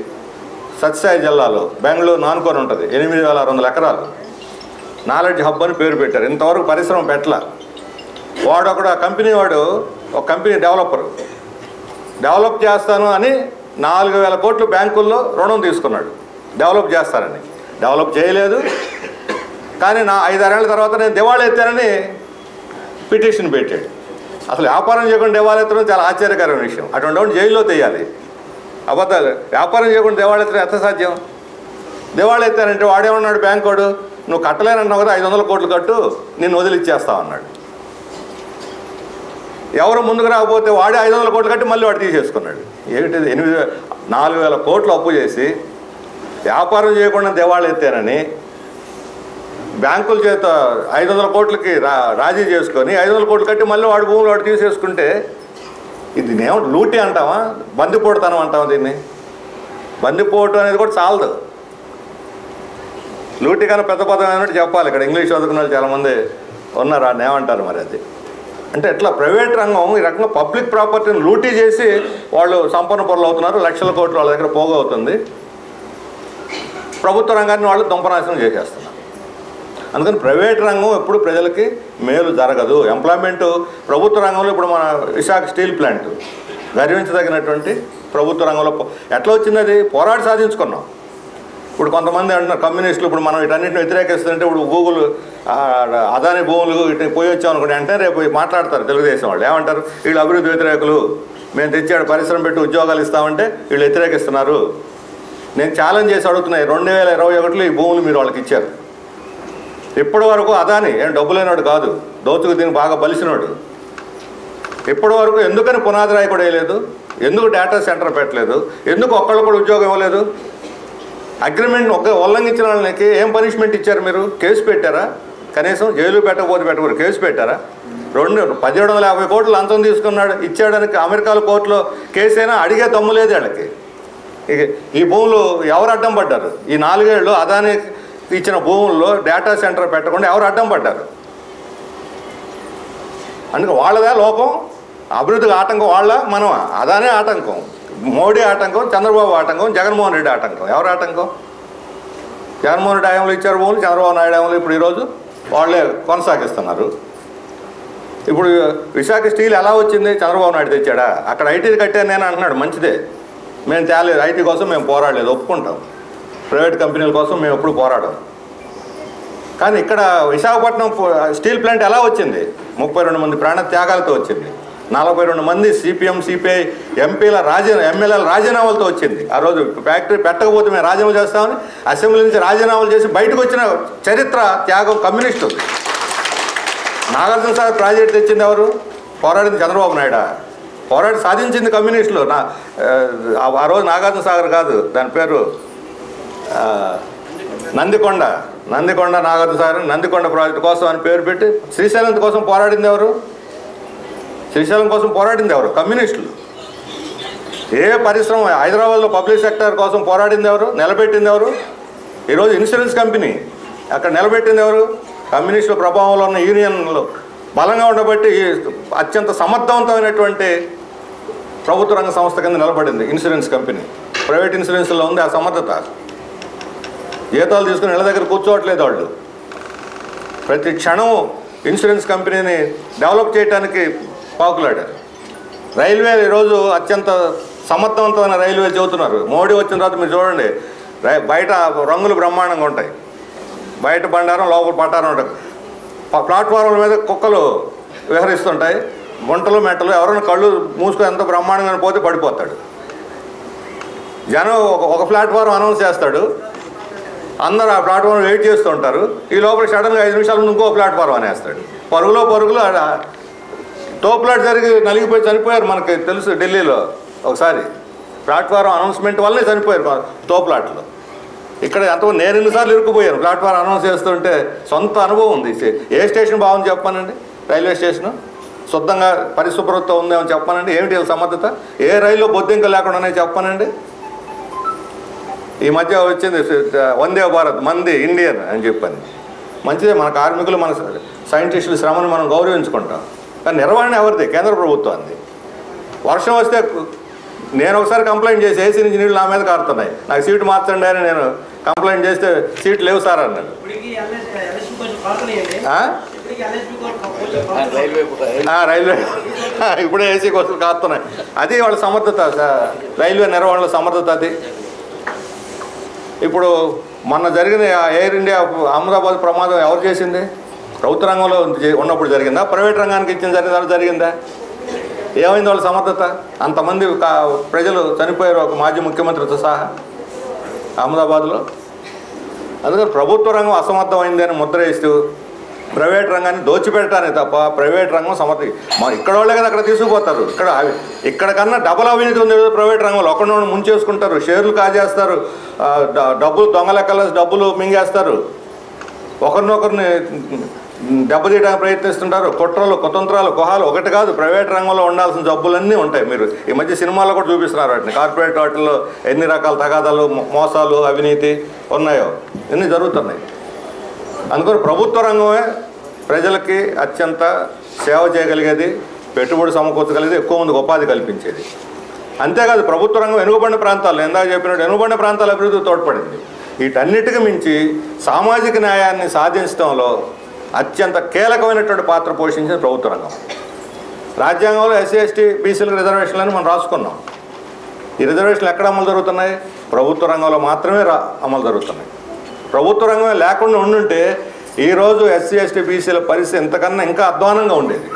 సత్యసాయి జిల్లాలో బెంగళూరు నానుకొని ఉంటుంది, 8,600 ఎకరాలు నాలెడ్జ్ హబ్ అని పేరు పెట్టారు. ఇంతవరకు పరిశ్రమ పెట్టల. వాడు ఒక కంపెనీ, ఒక కంపెనీ డెవలప్ చేస్తాను అని 4,000 కోట్లు బ్యాంకుల్లో రుణం తీసుకున్నాడు డెవలప్ చేస్తానని. డెవలప్ చేయలేదు. కానీ 5-6 ఏళ్ల తర్వాత నేను దివాళా ఎత్తానని పిటిషన్ పెట్టాడు. అసలు వ్యాపారం చేయకుండా దివాళా ఎత్తడం చాలా ఆశ్చర్యకరమైన విషయం. అటువంటి వాడిని జైల్లో తెయ్యాలి. అబద్ధాలు. వ్యాపారం చేయకుండా దివాళా ఎత్తడం ఎంత సాధ్యం? దివాళా ఎత్తానంటే వాడేమన్నాడు బ్యాంకు వాడు, నువ్వు కట్టలేనంటున్నావు కదా 500 కోట్లు కట్టు, నేను వదిలిచ్చేస్తావు అన్నాడు. ఎవరు ముందుకు రాకపోతే వాడే 500 కోట్లు కట్టి మళ్ళీ వాడు తీసేసుకున్నాడు. ఏమిటిది? 4,000 కోట్లు అప్పు చేసి వ్యాపారం చేయకుండా దివాళా ఎత్తానని బ్యాంకుల చేత 500 కోట్లకి రాజీ చేసుకొని 500 కోట్లు కట్టి మళ్ళీ వాడు భూములు వాడు తీసేసుకుంటే ఇది ఏమో లూటీ అంటావా, బందిపోటుతనం అంటావా? దీన్ని బందిపోటు అనేది కూడా చాలదు. లూటీ కన్నా పెద్ద పదం ఏమన్నట్టు చెప్పాలి. ఇక్కడ ఇంగ్లీష్ చదువుకున్న వాళ్ళు చాలామంది ఉన్నారు, అని ఏమంటారు మరి అది. అంటే ఎట్లా ప్రైవేట్ రంగం ఈ రకంగా పబ్లిక్ ప్రాపర్టీని లూటీ చేసి వాళ్ళు సంపన్న పరులు అవుతున్నారు, లక్షల కోట్లు వాళ్ళ దగ్గర పోగవుతుంది. ప్రభుత్వ రంగాన్ని వాళ్ళు దుంపనాశనం చేసేస్తున్నారు. అందుకని ప్రైవేట్ రంగం ఎప్పుడు ప్రజలకి మేలు జరగదు. ఎంప్లాయ్మెంట్ ప్రభుత్వ రంగంలో ఇప్పుడు మన విశాఖ స్టీల్ ప్లాంట్ గర్వించదగినటువంటి ప్రభుత్వ రంగంలో ఎట్లా వచ్చింది? అది పోరాడి సాధించుకున్నాం. ఇప్పుడు కొంతమంది అంటున్నారు కమ్యూనిస్టులు, ఇప్పుడు మనం వీటన్నిటిని వ్యతిరేకిస్తుంటే ఇప్పుడు గూగుల్ అదాని భూములు ఇటు పోయి వచ్చాం అనుకోండి, అంటే రేపు మాట్లాడతారు తెలుగుదేశం వాళ్ళు. ఏమంటారు? వీళ్ళు అభివృద్ధి వ్యతిరేకులు, మేము తెచ్చాడు పరిశ్రమ పెట్టి ఉద్యోగాలు ఇస్తామంటే వీళ్ళు వ్యతిరేకిస్తున్నారు. నేను ఛాలెంజ్ చేసి అడుగుతున్నాయి, 2021లో ఈ భూములు మీరు వాళ్ళకి ఇచ్చారు. ఇప్పటి వరకు అదాని ఏం డబ్బు లేనివాడు కాదు, దోచుకు దీన్ని బాగా బలిసినవాడు. ఇప్పటి వరకు ఎందుకని పునాది రాయి కూడా వేయలేదు? ఎందుకు డేటా సెంటర్ పెట్టలేదు? ఎందుకు ఒక్కళ్ళు కూడా ఉద్యోగం ఇవ్వలేదు? అగ్రిమెంట్ ఉల్లంఘించిన వాళ్ళకి ఏం పనిష్మెంట్ ఇచ్చారు మీరు? కేసు పెట్టారా? కనీసం జైలు పెట్టకపోతే కేసు పెట్టారా? 1750 కోట్లు లంచం తీసుకున్నాడు, ఇచ్చాడానికి అమెరికాలో కోర్టులో కేసైనా అడిగే దమ్ము లేదు వాళ్ళకి. ఈ భూములు ఎవరు అడ్డం పడ్డారు? ఈ 4 ఏళ్ళు అదాని ఇచ్చిన భూముల్లో డేటా సెంటర్ పెట్టకుండా ఎవరు అడ్డం పడ్డారు? అందుకే వాళ్ళదా లోపం? అభివృద్ధికి ఆటంకం వాళ్ళ మనమా? అదానే ఆటంకం, మోడీ ఆటంకం, చంద్రబాబు ఆటంకం, జగన్మోహన్ రెడ్డి ఆటంకం. ఎవరు ఆటంకం? జగన్మోహన్ రెడ్డి హయాంలో ఇచ్చారు భూములు, చంద్రబాబు నాయుడు హయాంలో ఇప్పుడు ఈరోజు వాళ్ళే కొనసాగిస్తున్నారు. ఇప్పుడు విశాఖ స్టీల్ ఎలా వచ్చింది? చంద్రబాబు నాయుడు తెచ్చాడా? అక్కడ ఐటీ కట్టాను నేను అంటున్నాడు, మంచిదే, మేము తేలేదు, ఐటీ కోసం మేము పోరాడలేదు, ఒప్పుకుంటాం. ప్రైవేట్ కంపెనీల కోసం మేము ఎప్పుడు పోరాడాం. కానీ ఇక్కడ విశాఖపట్నం స్టీల్ ప్లాంట్ ఎలా వచ్చింది? 32 మంది ప్రాణ త్యాగాలతో వచ్చింది. 42 మంది సిపిఎం సిపిఐ ఎమ్మెల్యేల రాజీనామాలతో వచ్చింది. ఆ రోజు ఫ్యాక్టరీ పెట్టకపోతే మేము రాజీనామా చేస్తామని అసెంబ్లీ నుంచి రాజీనామాలు చేసి బయటకు వచ్చిన చరిత్ర త్యాగం కమ్యూనిస్టు. నాగార్జున సాగర్ ప్రాజెక్ట్ తెచ్చింది ఎవరు? పోరాడింది చంద్రబాబు నాయుడా? పోరాడి సాధించింది కమ్యూనిస్టులు. ఆ రోజు నాగార్జున సాగర్ కాదు, దాని పేరు నందికొండ నాగార్జున సాగర్ నందికొండ ప్రాజెక్టు కోసం అని పేరు పెట్టి శ్రీశైలం కోసం పోరాడింది ఎవరు? శ్రీశైలం కోసం పోరాడింది ఎవరు? కమ్యూనిస్టులు. ఏ పరిశ్రమ హైదరాబాద్లో పబ్లిక్ సెక్టర్ కోసం పోరాడింది ఎవరు? నిలబెట్టింది ఎవరు? ఈరోజు ఇన్సూరెన్స్ కంపెనీ అక్కడ నిలబెట్టింది ఎవరు? కమ్యూనిస్టుల ప్రభావంలో ఉన్న యూనియన్లు బలంగా ఉండబట్టి అత్యంత సమర్థవంతమైనటువంటి ప్రభుత్వ రంగ సంస్థ కింద నిలబడింది ఇన్సూరెన్స్ కంపెనీ. ప్రైవేట్ ఇన్సూరెన్స్లో ఉంది ఆ సమర్థత. జీతాలు తీసుకుని ఇళ్ళ దగ్గర కూర్చోవట్లేదు వాళ్ళు. ప్రతి క్షణం ఇన్సూరెన్స్ కంపెనీని డెవలప్ చేయడానికి పాకులాడారు. రైల్వే ఈరోజు అత్యంత సమర్థవంతమైన రైల్వే చెబుతున్నారు. మోడీ వచ్చిన తర్వాత మీరు చూడండి, బయట రంగులు బ్రహ్మాండంగా ఉంటాయి, బయట బండారం లోపల పట్టారం ఉంటాయి. ప్లాట్ఫామ్ల మీద కుక్కలు విహరిస్తుంటాయి, గుంటలు మెట్టలు. ఎవరైనా కళ్ళు మూసుకొని ఎంత బ్రహ్మాండంగా పోతే పడిపోతాడు. జనం ఒక ప్లాట్ఫారం అనౌన్స్ చేస్తాడు, అందరూ ఆ ప్లాట్ఫామ్ వెయిట్ చేస్తూ ఉంటారు. ఈ లోపల సడన్గా 5 నిమిషాల ముందు ఇంకో ప్లాట్ఫారం అనేస్తాడు. పరుగులో తోపులాట జరిగి నలిగిపోయి చనిపోయారు. మనకి తెలుసు, ఢిల్లీలో ఒకసారి ప్లాట్ఫారం అనౌన్స్మెంట్ వల్లే చనిపోయారు తోపులాటలో. ఇక్కడ ఎంతమంది, నేను ఎన్నిసార్లు ఇరుక్కుపోయాను ప్లాట్ఫారం అనౌన్స్ చేస్తుంటే. సొంత అనుభవం ఉంది. ఏ స్టేషన్ బాగుంది చెప్పానండి? రైల్వే స్టేషను శుద్ధంగా పరిశుభ్రత ఉందేమో చెప్పానండి. ఏమిటి సమర్థత? ఏ రైల్లో బొద్దింక లేకుండానే చెప్పానండి. ఈ మధ్య వచ్చింది వందే భారత్, మంది ఇండియన్ అని చెప్పని. మంచిదే, మన కార్మికులు మన సైంటిస్టుల శ్రమను మనం గౌరవించుకుంటాం. కానీ నిర్వహణ ఎవరిది? కేంద్ర ప్రభుత్వాన్ని. వర్షం వస్తే నేను ఒకసారి కంప్లైంట్ చేసి ఏసీ నుంచి నీళ్ళు నా మీద కారుతున్నాయి, నాకు సీటు మార్చండి అని నేను కంప్లైంట్ చేస్తే సీట్లు లేవు సార్ అన్నాడు. రైల్వే ఇప్పుడే ఏసీ కోసం కారుతున్నాయి. అది వాళ్ళ సమర్థత, రైల్వే నిర్వహణలో సమర్థత అది. ఇప్పుడు మొన్న జరిగిన ఎయిర్ ఇండియా అహ్మదాబాద్ ప్రమాదం ఎవరు చేసింది? ప్రభుత్వ రంగంలో ఉన్నప్పుడు జరిగిందా? ప్రైవేట్ రంగానికి ఇచ్చిన జరిగిందా? ఏమైంది వాళ్ళ సమర్థత? అంతమంది ప్రజలు చనిపోయారు, ఒక మాజీ ముఖ్యమంత్రితో సహా అహ్మదాబాద్లో. అందుకని ప్రభుత్వ రంగం అసమర్థమైందని ముద్ర వేస్తూ ప్రైవేట్ రంగాన్ని దోచిపెట్టడానికి తప్ప ప్రైవేట్ రంగం ఇక్కడ వాళ్ళే కదా అక్కడ తీసుకుపోతారు. ఇక్కడ కన్నా డబుల్ అవినీతి ఉంది ప్రైవేట్ రంగంలో. ఒకరినొకరు ముంచేసుకుంటారు, షేర్లు కాజేస్తారు, డబ్బులు దొంగలెక్కల డబ్బులు మింగేస్తారు, ఒకరినొకరిని దెబ్బతీయడానికి ప్రయత్నిస్తుంటారు. కుట్రలు కుతంత్రాలు కుహాలు ఒకటి కాదు, ప్రైవేట్ రంగంలో ఉండాల్సిన జబ్బులన్నీ ఉంటాయి. మీరు ఈ మధ్య సినిమాల్లో కూడా చూపిస్తున్నారు వాటిని. కార్పొరేట్ వాటిల్లో ఎన్ని రకాల తగాదాలు, మోసాలు, అవినీతి ఉన్నాయో ఇన్ని జరుగుతున్నాయి. అందుకని ప్రభుత్వ రంగమే ప్రజలకి అత్యంత సేవ చేయగలిగేది, పెట్టుబడి సమకూర్చగలిగేది, ఎక్కువ మందికి ఉపాధి కల్పించేది. అంతేకాదు ప్రభుత్వ రంగం వెనుకబడిన ప్రాంతాలు, ఇందాక చెప్పినట్టు వెనుకబడిన ప్రాంతాల అభివృద్ధికి తోడ్పడింది. వీటన్నిటికీ మించి సామాజిక న్యాయాన్ని సాధించడంలో అత్యంత కీలకమైనటువంటి పాత్ర పోషించిన ప్రభుత్వ రంగం. రాజ్యాంగంలో ఎస్సీ ఎస్టీ బీసీలకు రిజర్వేషన్లని మనం రాసుకున్నాం. ఈ రిజర్వేషన్లు ఎక్కడ అమలు జరుగుతున్నాయి? ప్రభుత్వ రంగంలో మాత్రమే అమలు జరుగుతున్నాయి. ప్రభుత్వ రంగమే లేకుండా ఉండుంటే ఈరోజు ఎస్సీ ఎస్టీ బీసీల పరిస్థితి ఇంతకన్నా ఇంకా అధ్వానంగా ఉండేది.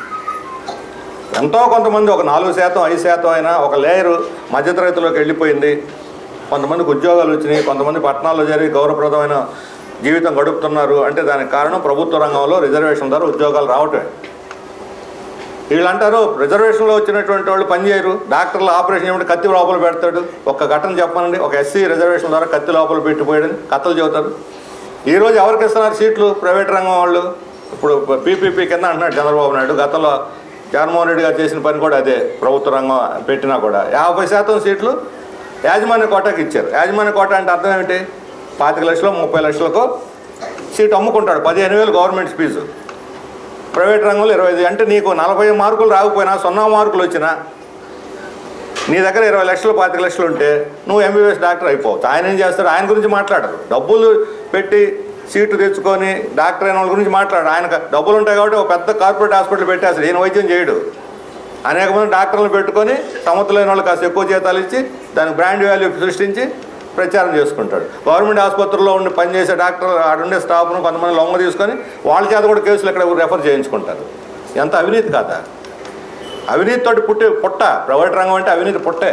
ఎంతో కొంతమంది ఒక 4%, 5% అయినా ఒక లేయరు మధ్యతరగతిలోకి వెళ్ళిపోయింది. కొంతమందికి ఉద్యోగాలు వచ్చినాయి, కొంతమంది పట్టణాల్లో జరిగి గౌరవప్రదమైన జీవితం గడుపుతున్నారు. అంటే దానికి కారణం ప్రభుత్వ రంగంలో రిజర్వేషన్ ద్వారా ఉద్యోగాలు రావటమే. వీళ్ళు అంటారు రిజర్వేషన్లో వచ్చినటువంటి వాళ్ళు పనిచేయరు, డాక్టర్ల ఆపరేషన్ ఏమిటి కత్తి లోపల పెడతాడు. ఒక ఘటన చెప్పనండి, ఒక ఎస్సీ రిజర్వేషన్ ద్వారా కత్తి లోపల పెట్టిపోయాడని కథలు చెబుతారు. ఈరోజు ఎవరికి ఇస్తున్నారు సీట్లు? ప్రైవేట్ రంగం వాళ్ళు. ఇప్పుడు పీపీపీ కింద అంటున్నాడు చంద్రబాబు నాయుడు. గతంలో జగన్మోహన్ రెడ్డి గారు చేసిన పని కూడా అదే. ప్రభుత్వ రంగం పెట్టినా కూడా 50% సీట్లు యాజమాన్య కోటాకి ఇచ్చారు. యాజమాన్య కోట అంటే అర్థం ఏమిటి? 25 లక్షలు 30 లక్షలకు సీటు అమ్ముకుంటాడు. 15,000 గవర్నమెంట్ ఫీజు, ప్రైవేట్ రంగంలో 25. అంటే నీకు 40 మార్కులు రాకపోయినా 0 మార్కులు వచ్చినా నీ దగ్గర 20 లక్షలు 25 లక్షలు ఉంటే నువ్వు ఎంబీబీఎస్ డాక్టర్ అయిపోవచ్చు. ఆయన ఏం చేస్తాడు? ఆయన గురించి మాట్లాడరు. డబ్బులు పెట్టి సీటు తెచ్చుకొని డాక్టర్ అయిన వాళ్ళ గురించి మాట్లాడు. ఆయనకు డబ్బులు ఉంటాయి కాబట్టి ఒక పెద్ద కార్పొరేట్ హాస్పిటల్ పెట్టేస్తాడు. ఈయన వైద్యం చేయడు. అనేక మంది డాక్టర్లను పెట్టుకొని సమర్థులైన వాళ్ళకి కాస్త ఎక్కువ జీతాలు ఇచ్చి దానికి బ్రాండ్ వాల్యూ సృష్టించి ప్రచారం చేసుకుంటాడు. గవర్నమెంట్ ఆసుపత్రుల్లో ఉండి పనిచేసే డాక్టర్ ఆడుండే స్టాఫ్ను కొంతమంది లొంగ తీసుకొని వాళ్ళ చేత కూడా కేసులు ఇక్కడ రెఫర్ చేయించుకుంటారు. ఎంత అవినీతి కాదా? అవినీతితోటి పుట్ట ప్రైవేట్ రంగం అంటే అవినీతి పుట్టే.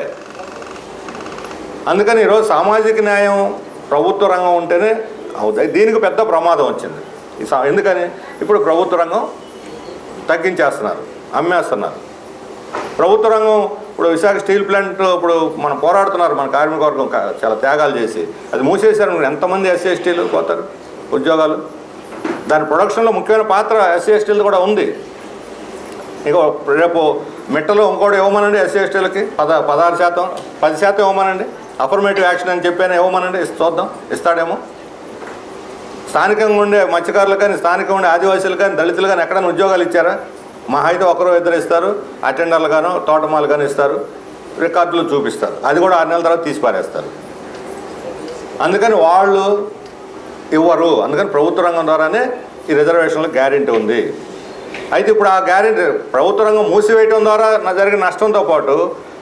అందుకని ఈరోజు సామాజిక న్యాయం ప్రభుత్వ రంగం ఉంటేనే అవుతాయి. దీనికి పెద్ద ప్రమాదం వచ్చింది. ఎందుకని? ఇప్పుడు ప్రభుత్వ రంగం తగ్గించేస్తున్నారు, అమ్మేస్తున్నారు. ప్రభుత్వ రంగం ఇప్పుడు విశాఖ స్టీల్ ప్లాంట్ ఇప్పుడు మనం పోరాడుతున్నారు, మన కార్మిక వర్గం చాలా త్యాగాలు చేసి అది మూసేశారు. ఎంతమంది ఎస్సీ ఎస్టీలు పోతారు ఉద్యోగాలు? దాని ప్రొడక్షన్లో ముఖ్యమైన పాత్ర ఎస్సీ ఎస్టీలు కూడా ఉంది. ఇక రేపు మిట్టలో ఇంకోటి ఇవ్వమనండి ఎస్సీ ఎస్టీలకి 16%, 10% ఇవ్వమనండి. అఫర్మేటివ్ యాక్షన్ అని చెప్పాను ఇవ్వమనండి, చూద్దాం ఇస్తాడేమో. స్థానికంగా ఉండే మత్స్యకారులు కానీ, స్థానికంగా ఉండే ఆదివాసీలు కానీ, దళితులు కానీ ఎక్కడైనా ఉద్యోగాలు ఇచ్చారా? మా అయితే 1-2 ఇస్తారు, అటెండర్లు గాను తోటమాలు కానీ ఇస్తారు, రికార్డులు చూపిస్తారు. అది కూడా 6 నెలల తర్వాత తీసి పారేస్తారు. అందుకని వాళ్ళు ఇవ్వరు. అందుకని ప్రభుత్వ రంగం ద్వారానే ఈ రిజర్వేషన్లో గ్యారెంటీ ఉంది. అయితే ఇప్పుడు ఆ గ్యారెంటీ ప్రభుత్వ రంగం మూసివేయటం ద్వారా జరిగిన నష్టంతో పాటు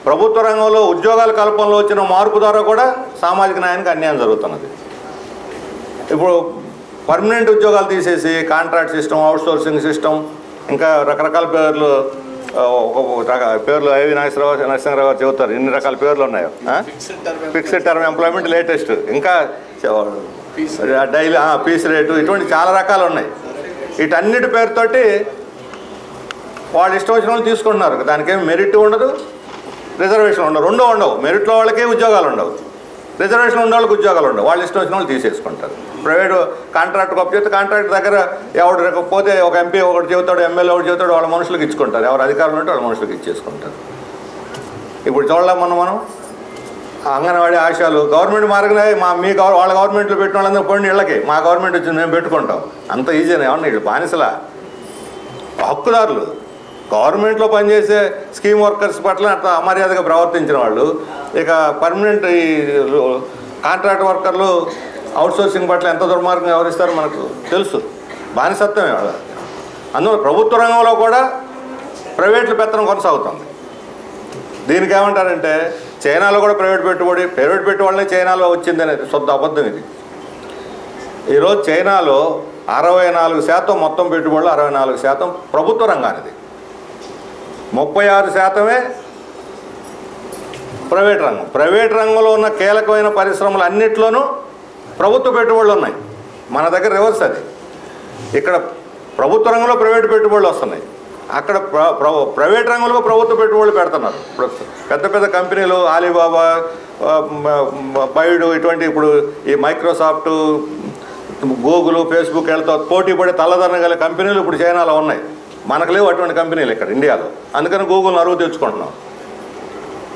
ప్రభుత్వ రంగంలో ఉద్యోగాల కల్పనలో వచ్చిన మార్పు ద్వారా కూడా సామాజిక న్యాయానికి అన్యాయం జరుగుతున్నది. ఇప్పుడు పర్మనెంట్ ఉద్యోగాలు తీసేసి కాంట్రాక్ట్ సిస్టమ్, అవుట్సోర్సింగ్ సిస్టమ్, ఇంకా రకరకాల పేర్లు ఐవి నరసింహరావు గారు చెబుతారు ఎన్ని రకాల పేర్లు ఉన్నాయో. ఫిక్స్డ్ టర్మ్ ఎంప్లాయ్మెంట్ లేటెస్ట్, ఇంకా డైలీ పీస్ రేటు, ఇటువంటి చాలా రకాలు ఉన్నాయి. వీటన్నిటి పేరుతోటి వాళ్ళు ఇష్టం వచ్చిన వాళ్ళు తీసుకుంటున్నారు. దానికేమి మెరిట్ ఉండదు, రిజర్వేషన్ ఉండవు. రెండో ఉండవు. మెరిట్లో వాళ్ళకే ఉద్యోగాలు ఉండవు, రిజర్వేషన్ ఉన్న వాళ్ళకి ఉద్యోగాలు ఉండవు. వాళ్ళు ఇష్టం వచ్చిన వాళ్ళు తీసేసుకుంటారు. ప్రైవేటు కాంట్రాక్ట్ గొప్ప చెప్తే కాంట్రాక్ట్ దగ్గర ఎవడు పోతే ఒక ఎంపీ ఒకటి చెబుతాడు, ఎమ్మెల్యే ఒకటి చెబుతాడు, వాళ్ళ మనుషులకు ఇచ్చుకుంటారు. ఎవరు అధికారులు ఉంటే వాళ్ళ మనుషులకు ఇచ్చేసుకుంటారు. ఇప్పుడు చూడలేం మనం అంగన్వాడీ ఆశాలు గవర్నమెంట్ మార్గనే వాళ్ళ గవర్నమెంట్లో పెట్టిన వాళ్ళందరూ పోయిన ఇళ్ళకి మా గవర్నమెంట్ వచ్చింది మేము పెట్టుకుంటాం. అంత ఈజీనే ఏమన్నా? వీళ్ళు బానిసలా? హక్కుదారులు గవర్నమెంట్లో పనిచేసే స్కీమ్ వర్కర్స్ పట్ల అట్లా అమర్యాదగా ప్రవర్తించిన వాళ్ళు ఇక పర్మనెంట్ ఈ కాంట్రాక్ట్ వర్కర్లు అవుట్సోర్సింగ్ పట్ల ఎంత దుర్మార్గం వ్యవహరిస్తారో మనకు తెలుసు. బానిసత్వమే వాళ్ళ. అందువల్ల ప్రభుత్వ రంగంలో కూడా ప్రైవేట్లు పెత్తనం కొనసాగుతుంది. దీనికి ఏమంటారంటే చైనాలో కూడా ప్రైవేట్ పెట్టుబడులనే చైనాలో వచ్చింది అనేది శుద్ధ అబద్ధం. ఇది ఈరోజు చైనాలో 64% మొత్తం పెట్టుబడులు, 64% ప్రభుత్వ రంగానిది, 36% ప్రైవేట్ రంగం. ప్రైవేట్ రంగంలో ఉన్న కీలకమైన పరిశ్రమలు అన్నిట్లోనూ ప్రభుత్వ పెట్టుబడులు ఉన్నాయి. మన దగ్గర రివర్స్ అది. ఇక్కడ ప్రభుత్వ రంగంలో ప్రైవేట్ పెట్టుబడులు వస్తున్నాయి, అక్కడ ప్రైవేట్ రంగంలో ప్రభుత్వ పెట్టుబడులు పెడుతున్నారు. పెద్ద పెద్ద కంపెనీలు ఆలీబాబా, బైడు, ఇటువంటి ఇప్పుడు ఈ మైక్రోసాఫ్ట్, గూగుల్, ఫేస్బుక్ వీళ్ళతో పోటీ పడే తల్లదన్న గల కంపెనీలు ఇప్పుడు చైనాలో ఉన్నాయి. మనకు లేవు అటువంటి కంపెనీలు ఇక్కడ ఇండియాలో. అందుకని గూగుల్ని అరువు తెచ్చుకుంటున్నాం.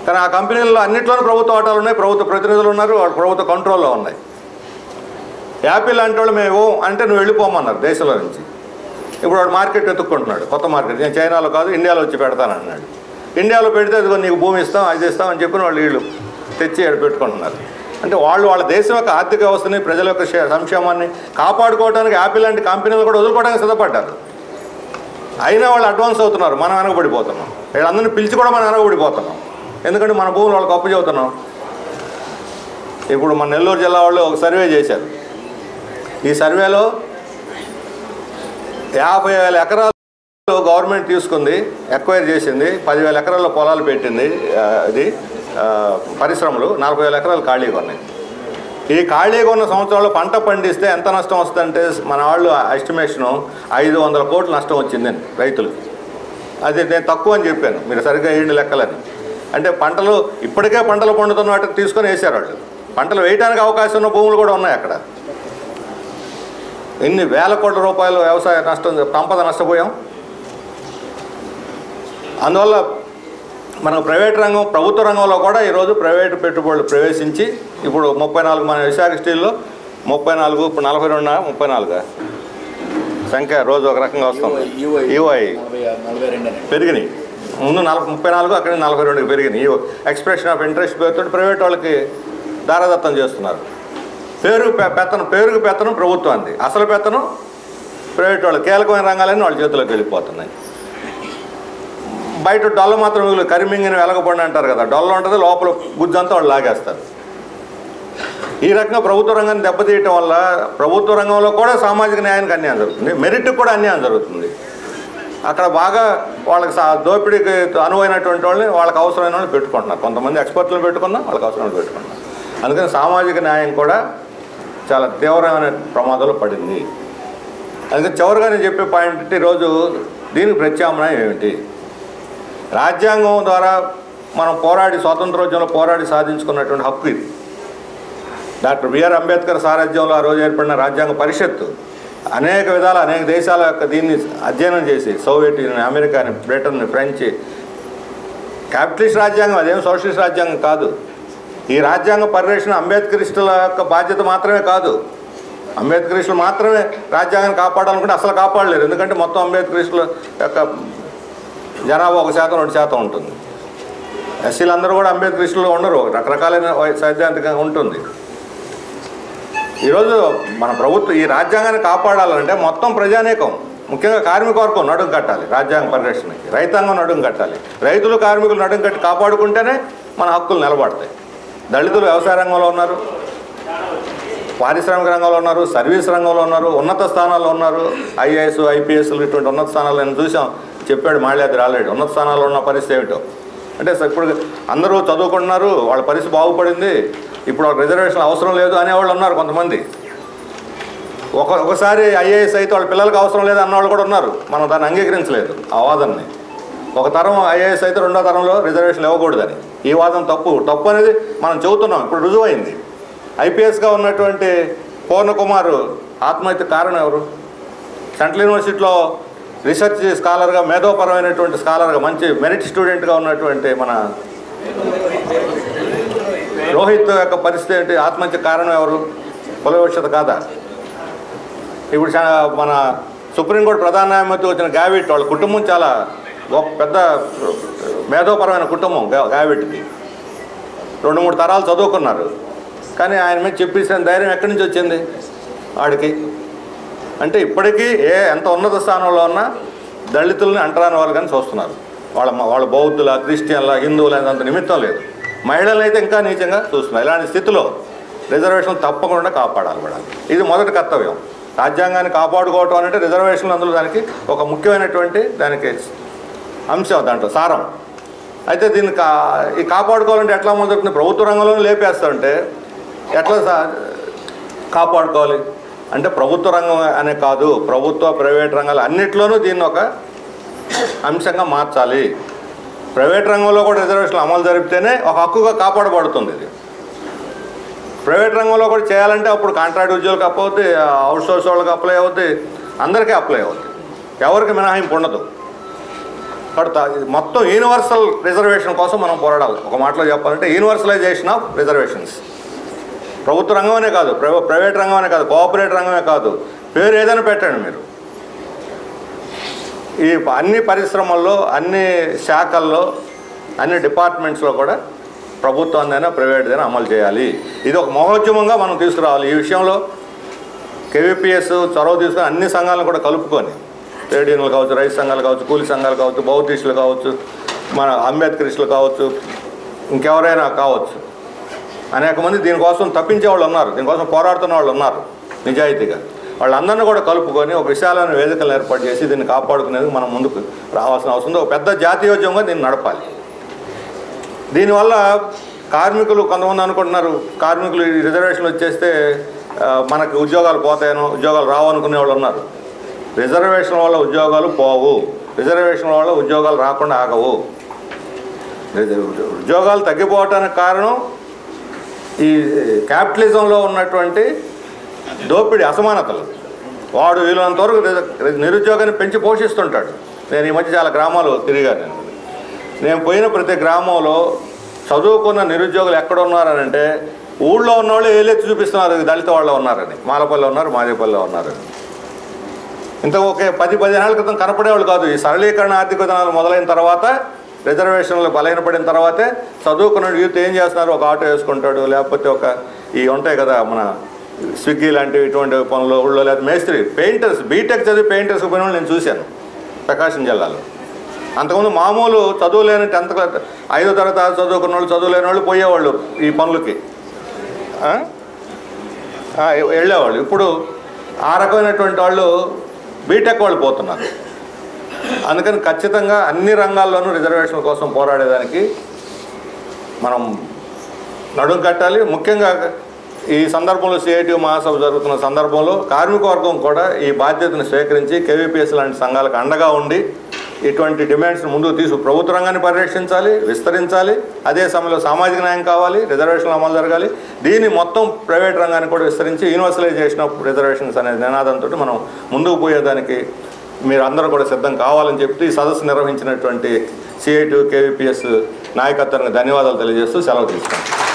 కానీ ఆ కంపెనీల్లో అన్నింటిలోనూ ప్రభుత్వ వాటాలు ఉన్నాయి, ప్రభుత్వ ప్రతినిధులు ఉన్నారు, ప్రభుత్వ కంట్రోల్లో ఉన్నాయి. యాపిల్ అంటే వాళ్ళు మేము అంటే నువ్వు వెళ్ళిపోమన్నారు దేశంలో నుంచి. ఇప్పుడు వాడు మార్కెట్ ఎత్తుక్కుంటున్నాడు, కొత్త మార్కెట్. నేను చైనాలో కాదు ఇండియాలో వచ్చి పెడతానన్నాడు. ఇండియాలో పెడితే అది నీకు భూమి ఇస్తాం, అది ఇస్తాం అని చెప్పిన వాళ్ళు వీళ్ళు తెచ్చి పెట్టుకుంటున్నారు. అంటే వాళ్ళ దేశం యొక్క ఆర్థిక వ్యవస్థని, ప్రజల యొక్క సంక్షేమాన్ని కాపాడుకోవడానికి యాపిల్ లాంటి కంపెనీలు కూడా వదులుకోవడానికి సిద్ధపడ్డారు. అయినా వాళ్ళు అడ్వాన్స్ అవుతున్నారు, మనం వెనకబడిపోతున్నాం. వీళ్ళందరినీ పిలిచి కూడా మనం వెనకబడిపోతున్నాం. ఎందుకంటే మన భూములు వాళ్ళకి అప్పు చెబుతున్నాం. ఇప్పుడు మన నెల్లూరు జిల్లా వాళ్ళు ఒక సర్వే చేశారు. ఈ సర్వేలో 50,000 ఎకరాలు గవర్నమెంట్ తీసుకుంది, ఎక్వైర్ చేసింది, 10,000 ఎకరాల్లో పొలాలు పెట్టింది. అది పరిశ్రమలు 40,000 ఎకరాలు ఖాళీగా ఉన్నాయి. ఈ ఖాళీగా ఉన్న సంవత్సరాల్లో పంట పండిస్తే ఎంత నష్టం వస్తుందంటే మన వాళ్ళు ఎస్టిమేషను 500 కోట్ల నష్టం వచ్చిందని రైతులకి. అది నేను తక్కువ అని చెప్పాను, మీరు సరిగ్గా వేయండి లెక్కలని. అంటే పంటలు ఇప్పటికే పంటలు పండుతున్న వాటిని తీసుకొని వేసారు వాళ్ళు. పంటలు వేయడానికి అవకాశం ఉన్న భూములు కూడా ఉన్నాయి అక్కడ. ఎన్ని వేల కోట్ల రూపాయలు వ్యవసాయ నష్టం, సంపద నష్టపోయాం. అందువల్ల మనం ప్రైవేట్ రంగం, ప్రభుత్వ రంగంలో కూడా ఈరోజు ప్రైవేటు పెట్టుబడులు ప్రవేశించి ఇప్పుడు 34 మన విశాఖ స్టీల్లో 34, ఇప్పుడు 42, 34 సంఖ్య రోజు ఒక రకంగా వస్తుంది. ఈఓఐ పెరిగినాయి. ముందు 34, అక్కడ 42 పెరిగినాయి. ఎక్స్ప్రెషన్ ఆఫ్ ఇంట్రెస్ట్ పేరుతో ప్రైవేట్ వాళ్ళకి దారదత్తం చేస్తున్నారు. పేరుకు పెత్తనం ప్రభుత్వానికి, అసలు పెత్తనం ప్రైవేట్ వాళ్ళు. కీలకమైన రంగాలన్నీ వాళ్ళ చేతిలోకి వెళ్ళిపోతున్నాయి. బయట డొల్ల మాత్రం మిగులు, కరిమింగిని వెలగపండి అంటారు కదా, డొల్ల ఉంటుంది, లోపల గుజ్జంతా వాళ్ళు లాగేస్తారు. ఈ రకంగా ప్రభుత్వ రంగాన్ని దెబ్బతీయటం వల్ల ప్రభుత్వ రంగంలో కూడా సామాజిక న్యాయానికి అన్యాయం జరుగుతుంది, మెరిట్కి కూడా అన్యాయం జరుగుతుంది. అక్కడ బాగా వాళ్ళకి దోపిడీకి అనువైనటువంటి వాళ్ళని, వాళ్ళకి అవసరమైన వాళ్ళని పెట్టుకుంటున్నారు. కొంతమంది ఎక్స్పర్ట్లను పెట్టుకున్నా వాళ్ళకి అవసరమైన పెట్టుకుంటున్నారు. అందుకని సామాజిక న్యాయం కూడా చాలా తీవ్రమైన ప్రమాదంలో పడింది. అందుకని చివరిగా నేను చెప్పే పాయింట్ అంటే, ఈరోజు దీనికి ప్రత్యామ్నాయం ఏమిటి? రాజ్యాంగం ద్వారా మనం స్వాతంత్రోద్యమంలో పోరాడి సాధించుకున్నటువంటి హక్కు ఇది. డాక్టర్ బిఆర్ అంబేద్కర్ సారథ్యంలో ఆ రోజు ఏర్పడిన రాజ్యాంగ పరిషత్తు అనేక విధాల అనేక దేశాల యొక్క దీన్ని అధ్యయనం చేసి, సోవియట్ యూనియన్, అమెరికాని, బ్రిటన్, ఫ్రెంచ్, క్యాపిటలిస్ట్ రాజ్యాంగం, అదేం సోషలిస్ట్ రాజ్యాంగం కాదు. ఈ రాజ్యాంగ పరిరక్షణ అంబేద్కరిస్టుల యొక్క బాధ్యత మాత్రమే కాదు. అంబేద్కరిస్టులు మాత్రమే రాజ్యాంగాన్ని కాపాడాలనుకుంటే అసలు కాపాడలేరు. ఎందుకంటే మొత్తం అంబేద్కరిస్టుల యొక్క జనాభా 1%, 2% ఉంటుంది. ఎస్సీలు అందరూ కూడా అంబేద్కరిస్టులు ఉండరు, రకరకాలైన సైద్ధాంతికంగా ఉంటుంది. ఈరోజు మన ప్రభుత్వం ఈ రాజ్యాంగాన్ని కాపాడాలంటే మొత్తం ప్రజానీకం, ముఖ్యంగా కార్మిక వర్గం నడుం కట్టాలి. రాజ్యాంగ పరిరక్షణకి రైతాంగం నడుం కట్టాలి. రైతులు, కార్మికులు నడుం కట్టి కాపాడుకుంటేనే మన హక్కులు నిలబడతాయి. దళితులు వ్యవసాయ రంగంలో ఉన్నారు, పారిశ్రామిక రంగంలో ఉన్నారు, సర్వీస్ రంగంలో ఉన్నారు, ఉన్నత స్థానాల్లో ఉన్నారు. ఐఏఎస్, ఐపీఎస్లు ఇటువంటి ఉన్నత స్థానాలు నేను చూసాం. చెప్పాడు మాల్యాద్రి ఆల్రెడీ. ఉన్నత స్థానాల్లో ఉన్న పరిస్థితి ఏమిటో అంటే, ఇప్పుడు అందరూ చదువుకుంటున్నారు, వాళ్ళ పరిస్థితి బాగుపడింది, ఇప్పుడు రిజర్వేషన్ అవసరం లేదు అనేవాళ్ళు ఉన్నారు కొంతమంది. ఒకసారి ఐఏఎస్ అయితే వాళ్ళ పిల్లలకు అవసరం లేదు అన్నవాళ్ళు కూడా ఉన్నారు. మనం దాన్ని అంగీకరించలేదు ఆ వాదనని. ఒక తరం ఐఏఎస్ అయితే రెండో తరంలో రిజర్వేషన్లు ఇవ్వకూడదని. ఈ వాదన తప్పు అనేది మనం చెబుతున్నాం, ఇప్పుడు రుజువైంది. ఐపీఎస్గా ఉన్నటువంటి పూర్ణకుమార్ ఆత్మహత్య కారణం ఎవరు? సెంట్రల్ యూనివర్సిటీలో రీసెర్చ్ స్కాలర్గా, మేధోపరమైనటువంటి స్కాలర్గా, మంచి మెరిట్ స్టూడెంట్గా ఉన్నటువంటి మన రోహిత్ యొక్క పరిస్థితి ఏంటి? ఆత్మహత్య కారణం ఎవరు? కుల వివక్షత కాదా? ఇప్పుడు మన సుప్రీంకోర్టు ప్రధాన న్యాయమూర్తి వచ్చిన గావిట్, వాళ్ళ కుటుంబం చాలా గొప్ప పెద్ద మేధోపరమైన కుటుంబం. గావిట్కి 2-3 తరాలు చదువుకున్నారు. కానీ ఆయన మీద చెప్పేసిన ధైర్యం ఎక్కడి నుంచి వచ్చింది వాడికి? అంటే ఇప్పటికీ ఎంత ఉన్నత స్థానంలో ఉన్నా దళితుల్ని అంటరాని వాళ్ళు కానీ చూస్తున్నారు. వాళ్ళ బౌద్ధుల, క్రిస్టియన్ల, హిందువుల అంత నిమిత్తం లేదు. మహిళలను అయితే ఇంకా నీచంగా చూస్తున్నారు. ఇలాంటి స్థితిలో రిజర్వేషన్ తప్పకుండా కాపాడాలి కూడా. ఇది మొదటి కర్తవ్యం. రాజ్యాంగాన్ని కాపాడుకోవటం అంటే రిజర్వేషన్లు అందులో దానికి ఒక ముఖ్యమైనటువంటి దానికి అంశం, దాంట్లో సారం. అయితే దీన్ని ఈ కాపాడుకోవాలంటే ఎట్లా మొదలుతుంది? ప్రభుత్వ రంగంలోనే లేపేస్తుంటే ఎట్లా కాపాడుకోవాలి అంటే, ప్రభుత్వ రంగం అనే కాదు, ప్రభుత్వ ప్రైవేట్ రంగాలు అన్నిట్లోనూ దీన్ని ఒక అంశంగా మార్చాలి. ప్రైవేట్ రంగంలో కూడా రిజర్వేషన్లు అమలు జరిపితేనే ఒక హక్కుగా కాపాడబడుతుంది. ఇది ప్రైవేట్ రంగంలో కూడా చేయాలంటే అప్పుడు కాంట్రాక్ట్ ఉద్యోగులకు అప్లై అవుద్ది, అవుట్సోర్స్ వాళ్ళకి అప్లై అవుద్ది, అందరికీ అప్లై అవుద్ది, ఎవరికి మినహాయింపు ఉండదు. మొత్తం యూనివర్సల్ రిజర్వేషన్ కోసం మనం పోరాడాలి. ఒక మాటలో చెప్పాలంటే యూనివర్సలైజేషన్ ఆఫ్ రిజర్వేషన్స్. ప్రభుత్వ రంగమనే కాదు, ప్రైవేట్ రంగమనే కాదు, కోఆపరేట్ రంగమే కాదు, పేరు ఏదైనా పెట్టండి మీరు. ఈ అన్ని పరిశ్రమల్లో, అన్ని శాఖల్లో, అన్ని డిపార్ట్మెంట్స్లో కూడా ప్రభుత్వాన్ని ప్రైవేట్దైనా అమలు చేయాలి. ఇది ఒక మహోద్యమంగా మనం తీసుకురావాలి. ఈ విషయంలో కేవీపీఎస్ చొరవ తీసుకొని అన్ని సంఘాలను కూడా కలుపుకొని, ట్రేడ్ యూనియన్లు కావచ్చు, రైతు సంఘాలు కావచ్చు, కూలీ సంఘాలు కావచ్చు, బౌద్ధిస్టులు కావచ్చు, మన అంబేద్కరిస్టులు కావచ్చు, ఇంకెవరైనా కావచ్చు, అనేక మంది దీనికోసం తప్పించే వాళ్ళు ఉన్నారు, దీనికోసం పోరాడుతున్న వాళ్ళు ఉన్నారు నిజాయితీగా. వాళ్ళందరినీ కూడా కలుపుకొని ఒక విశాలమైన వేదికలను ఏర్పాటు చేసి దీన్ని కాపాడుకునేందుకు మనం ముందుకు రావాల్సిన అవసరం ఉంది. ఒక పెద్ద జాతీయోద్యమంగా దీన్ని నడపాలి. దీనివల్ల కార్మికులు కొంతమంది అనుకుంటున్నారు, కార్మికులు రిజర్వేషన్లు వచ్చేస్తే మనకు ఉద్యోగాలు పోతాయనో, ఉద్యోగాలు రావు అనుకునే వాళ్ళు ఉన్నారు. రిజర్వేషన్ వల్ల ఉద్యోగాలు పోవు, రిజర్వేషన్ వల్ల ఉద్యోగాలు రాకుండా ఆగవు. ఉద్యోగాలు తగ్గిపోవటానికి కారణం ఈ క్యాపిటలిజంలో ఉన్నటువంటి దోపిడీ, అసమానతలు. వాడు వీళ్ళంత వరకు నిరుద్యోగాన్ని పెంచి పోషిస్తుంటాడు. నేను ఈ మధ్య చాలా గ్రామాలు తిరిగాను. నేను పోయిన ప్రతి గ్రామంలో చదువుకున్న నిరుద్యోగులు ఎక్కడ ఉన్నారనంటే ఊళ్ళో ఉన్నవాళ్ళు ఏలెత్తి చూపిస్తున్నారు దళిత వాళ్ళు ఉన్నారని, మాలపల్లిలో ఉన్నారు, మాదేపల్లిలో ఉన్నారని. ఇంత ఒకే 10-15 ఏళ్ల క్రితం కనపడేవాళ్ళు కాదు. ఈ సరళీకరణ ఆర్థిక విధానాలు మొదలైన తర్వాత, రిజర్వేషన్లు బలహీనపడిన తర్వాతే చదువుకున్న యూత్ ఏం చేస్తున్నారు, ఒక ఆటో వేసుకుంటాడు, లేకపోతే ఒక ఈ ఉంటాయి కదా మన స్విగ్గీ లాంటివి ఇటువంటి పనులు ఊళ్ళో, లేదా మేస్త్రి, పెయింటర్స్, బీటెక్ చదివి పెయింటర్స్ పోయిన వాళ్ళు నేను చూశాను ప్రకాశం జిల్లాలో. అంతకుముందు మామూలు చదువు లేని 10th క్లాస్ 5వ తరగతి చదువుకున్న వాళ్ళు, చదువు లేని వాళ్ళు పోయేవాళ్ళు ఈ పనులకి వెళ్ళేవాళ్ళు. ఇప్పుడు ఆ రకమైనటువంటి వాళ్ళు బీటెక్ వాళ్ళు పోతున్నారు. అందుకని ఖచ్చితంగా అన్ని రంగాల్లోనూ రిజర్వేషన్ల కోసం పోరాడేదానికి మనం నడుం కట్టాలి. ముఖ్యంగా ఈ సందర్భంలో సిఐటియు మహాసభ జరుగుతున్న సందర్భంలో కార్మిక వర్గం కూడా ఈ బాధ్యతను స్వీకరించి కేవీపీఎస్ లాంటి సంఘాలకు అండగా ఉండి ఇటువంటి డిమాండ్స్ని ముందుకు ప్రభుత్వ రంగాన్ని పరిరక్షించాలి, విస్తరించాలి. అదే సమయంలో సామాజిక న్యాయం కావాలి, రిజర్వేషన్లు అమలు జరగాలి. దీన్ని మొత్తం ప్రైవేట్ రంగాన్ని కూడా విస్తరించి యూనివర్సలైజేషన్ ఆఫ్ రిజర్వేషన్స్ అనే నినాదంతో మనం ముందుకు పోయేదానికి మీరు అందరూ కూడా సిద్ధం కావాలని చెప్తూ ఈ సదస్సు నిర్వహించినటువంటి సిఐటియు కేవీపీఎస్ నాయకత్వానికి ధన్యవాదాలు తెలియజేస్తూ సెలవు తీసుకుంటాం.